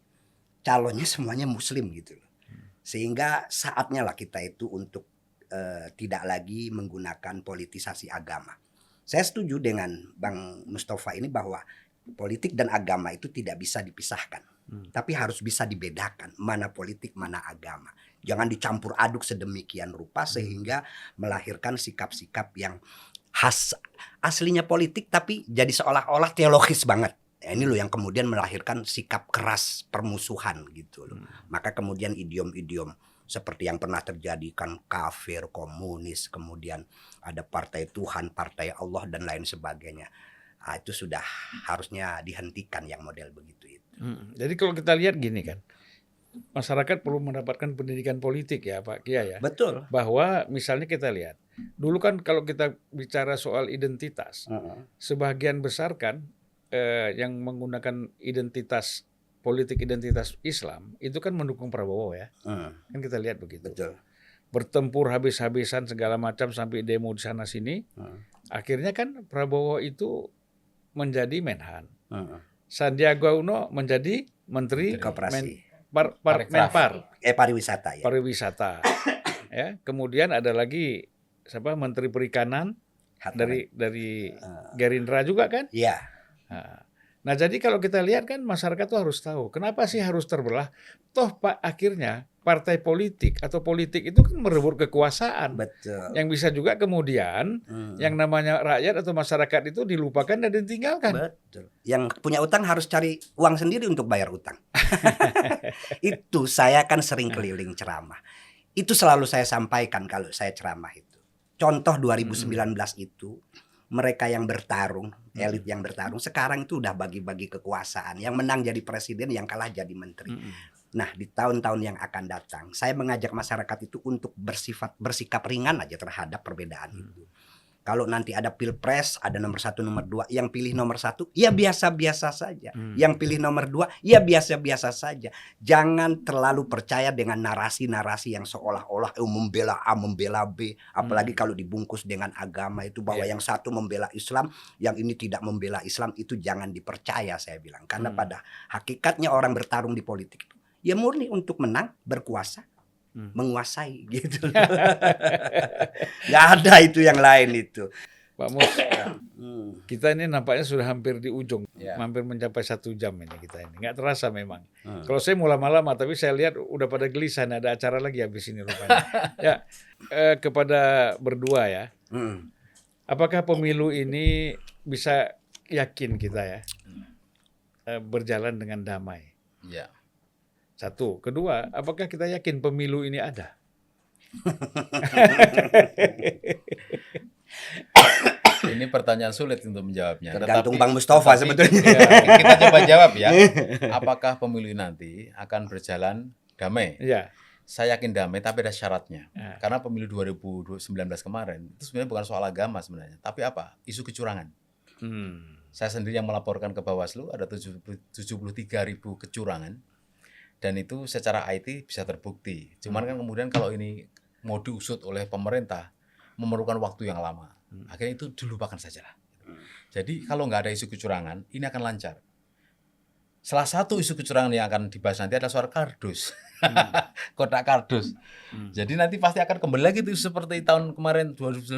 [SPEAKER 1] calonnya semuanya Muslim gitu loh. Sehingga saatnya lah kita itu untuk tidak lagi menggunakan politisasi agama. Saya setuju dengan Bang Mustafa ini bahwa politik dan agama itu tidak bisa dipisahkan. Tapi harus bisa dibedakan mana politik, mana agama. Jangan dicampur aduk sedemikian rupa sehingga melahirkan sikap-sikap yang khas aslinya politik tapi jadi seolah-olah teologis banget. Ini loh yang kemudian melahirkan sikap keras permusuhan gitu loh. Maka kemudian idiom-idiom seperti yang pernah terjadi kan kafir, komunis, kemudian ada partai Tuhan, partai Allah dan lain sebagainya. Nah, itu sudah harusnya dihentikan yang model begitu itu.
[SPEAKER 2] Jadi kalau kita lihat gini kan, masyarakat perlu mendapatkan pendidikan politik ya Pak Kiai ya.
[SPEAKER 1] Betul.
[SPEAKER 2] Bahwa misalnya kita lihat, dulu kan kalau kita bicara soal identitas, sebagian besar kan yang menggunakan identitas politik identitas Islam itu kan mendukung Prabowo ya. Kan kita lihat begitu.
[SPEAKER 1] Betul.
[SPEAKER 2] Bertempur habis-habisan segala macam sampai demo di sana sini. Akhirnya kan Prabowo itu menjadi Menhan. Sandiaga Uno menjadi Menteri
[SPEAKER 1] Koperasi.
[SPEAKER 2] Menpar.
[SPEAKER 1] Pariwisata ya.
[SPEAKER 2] Pariwisata. Ya, kemudian ada lagi siapa Menteri Perikanan dari Gerindra juga kan?
[SPEAKER 1] Iya.
[SPEAKER 2] Nah, jadi kalau kita lihat kan masyarakat tuh harus tahu kenapa sih harus terbelah. Toh Pak akhirnya partai politik atau politik itu kan merebut kekuasaan.
[SPEAKER 1] Betul.
[SPEAKER 2] Yang bisa juga kemudian yang namanya rakyat atau masyarakat itu dilupakan dan ditinggalkan.
[SPEAKER 1] Betul. Yang punya utang harus cari uang sendiri untuk bayar utang. Itu saya kan sering keliling ceramah. Itu selalu saya sampaikan kalau saya ceramah itu. Contoh 2019 itu mereka yang bertarung, elit yang bertarung, sekarang itu udah bagi-bagi kekuasaan. Yang menang jadi presiden, yang kalah jadi menteri. Nah, di tahun-tahun yang akan datang, saya mengajak masyarakat itu untuk bersikap ringan aja terhadap perbedaan itu. Kalau nanti ada pilpres, ada nomor 1, nomor 2, yang pilih nomor 1, ya biasa-biasa saja. Yang pilih nomor 2, ya biasa-biasa saja. Jangan terlalu percaya dengan narasi-narasi yang seolah-olah membela A, membela B. Apalagi kalau dibungkus dengan agama itu bahwa yang satu membela Islam, yang ini tidak membela Islam, itu jangan dipercaya saya bilang. Karena pada hakikatnya orang bertarung di politik itu, ya murni untuk menang, berkuasa, menguasai gitu. Nggak ada itu yang lain itu.
[SPEAKER 2] Pak Mus, kita ini nampaknya sudah hampir di ujung, hampir mencapai 1 jam ini kita ini. Nggak terasa memang. Kalau saya mau lama-lama, tapi saya lihat udah pada gelisah, ada acara lagi habis ini rupanya. Ya, kepada berdua ya, apakah pemilu ini bisa yakin kita ya berjalan dengan damai?
[SPEAKER 3] Ya.
[SPEAKER 2] 1. Kedua, apakah kita yakin pemilu ini ada?
[SPEAKER 3] Ini pertanyaan sulit untuk menjawabnya.
[SPEAKER 1] Tergantung Bang Mustafa sebetulnya.
[SPEAKER 3] Ya, kita coba jawab ya. Apakah pemilu nanti akan berjalan damai?
[SPEAKER 2] Ya.
[SPEAKER 3] Saya yakin damai, tapi ada syaratnya. Karena pemilu 2019 kemarin itu sebenarnya bukan soal agama sebenarnya, tapi apa? Isu kecurangan. Saya sendiri yang melaporkan ke Bawaslu ada 73.000 kecurangan. Dan itu secara IT bisa terbukti. Cuman kan kemudian kalau ini mau diusut oleh pemerintah memerlukan waktu yang lama. Akhirnya itu dilupakan saja lah. Jadi kalau nggak ada isu kecurangan, ini akan lancar. Salah satu isu kecurangan yang akan dibahas nanti adalah soal kardus. Kotak kardus. Jadi nanti pasti akan kembali lagi itu seperti tahun kemarin 2019.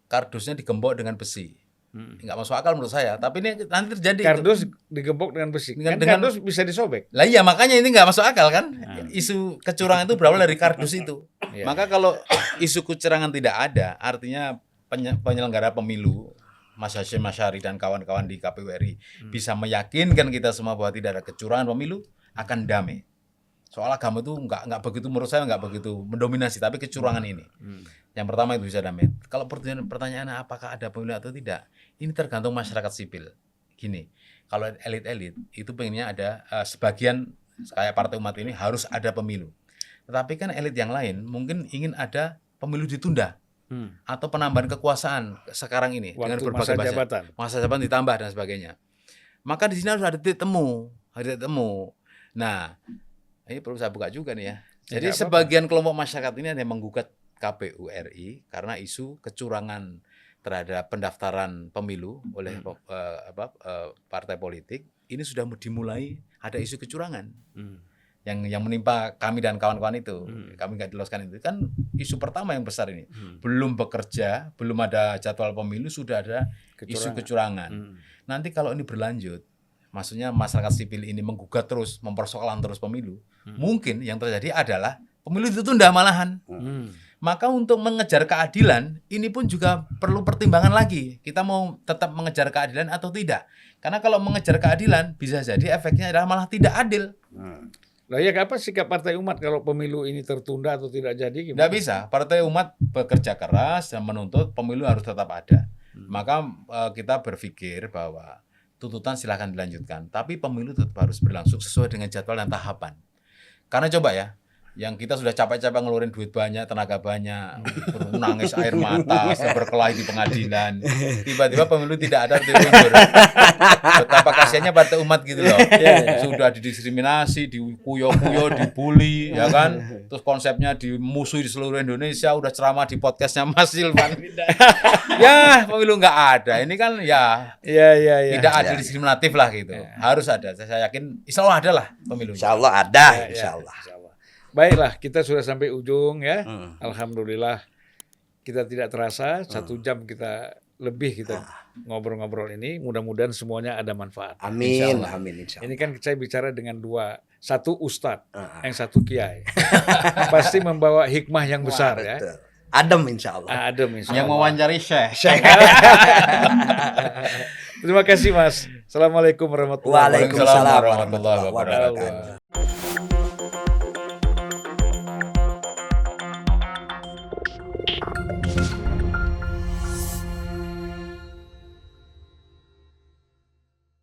[SPEAKER 3] Kardusnya digembok dengan besi. Nggak masuk akal menurut saya, tapi ini nanti terjadi.
[SPEAKER 2] Kardus digembok dengan besi. Kan kardus bisa disobek.
[SPEAKER 3] Lah iya, makanya ini nggak masuk akal kan. Isu kecurangan itu berawal dari kardus itu. Maka kalau isu kecurangan tidak ada, artinya penyelenggara pemilu, Mas Hasyim Asy'ari dan kawan-kawan di KPU RI bisa meyakinkan kita semua bahwa tidak ada kecurangan pemilu, akan damai. Soal agama itu nggak begitu, menurut saya nggak begitu mendominasi, tapi kecurangan ini. Yang pertama itu bisa damai. Kalau pertanyaannya apakah ada pemilu atau tidak, ini tergantung masyarakat sipil. Gini, kalau elit-elit itu pengennya ada sebagian kayak Partai Umat ini harus ada pemilu. Tetapi kan elit yang lain mungkin ingin ada pemilu ditunda atau penambahan kekuasaan sekarang ini dengan berbagai masa jabatan ditambah dan sebagainya. Maka di sini harus ada titik temu, Nah, ini perlu saya buka juga nih ya. Jadi sebagian kelompok masyarakat ini ada yang menggugat KPU RI karena isu kecurangan terhadap pendaftaran pemilu oleh partai politik. Ini sudah dimulai ada isu kecurangan yang menimpa kami dan kawan-kawan itu. Kami nggak diloloskan itu kan isu pertama yang besar ini. Belum bekerja, belum ada jadwal pemilu sudah ada isu kecurangan. Nanti kalau ini berlanjut, maksudnya masyarakat sipil ini menggugat terus, mempersoalkan terus pemilu, mungkin yang terjadi adalah Pemilu ditunda malahan.
[SPEAKER 2] Hmm.
[SPEAKER 3] Maka untuk mengejar keadilan ini pun juga perlu pertimbangan lagi. Kita mau tetap mengejar keadilan atau tidak? Karena kalau mengejar keadilan bisa jadi efeknya adalah malah tidak adil.
[SPEAKER 2] Lah ya apa sikap Partai Umat kalau pemilu ini tertunda atau tidak jadi?
[SPEAKER 3] Tidak bisa. Partai Umat bekerja keras dan menuntut pemilu harus tetap ada. Maka kita berpikir bahwa tuntutan silahkan dilanjutkan, tapi pemilu tetap harus berlangsung sesuai dengan jadwal dan tahapan. Karena coba ya, yang kita sudah capek-capek ngeluarin duit banyak, tenaga banyak, nangis air mata, berkelahi di pengadilan, tiba-tiba pemilu tidak ada diundur. Betapa kasihannya Partai Umat gitu loh. Sudah didiskriminasi, dikuyo-kuyo, dibully, ya kan? Terus konsepnya dimusuhi di seluruh Indonesia, udah ceramah di podcastnya Mas Silvan. Ya, pemilu nggak ada. Ini kan ya tidak adil, diskriminatif lah gitu. Harus ada. Saya yakin insya Allah ada lah pemilu.
[SPEAKER 1] Insya Allah ada, insya Allah.
[SPEAKER 2] Baiklah, kita sudah sampai ujung ya. Alhamdulillah kita tidak terasa 1 jam kita ngobrol-ngobrol ini. Mudah-mudahan semuanya ada manfaat.
[SPEAKER 1] Amin, amin. Insya Allah.
[SPEAKER 2] Ini kan saya bicara dengan satu ustadz, yang satu kiai. Pasti membawa hikmah yang besar. Ya.
[SPEAKER 1] Adem insya Allah.
[SPEAKER 2] Adem insya Allah.
[SPEAKER 3] Yang mewawancari Syekh.
[SPEAKER 2] Terima kasih Mas. Assalamualaikum warahmatullahi wabarakatuh.
[SPEAKER 1] Waalaikumsalam warahmatullahi wabarakatuh.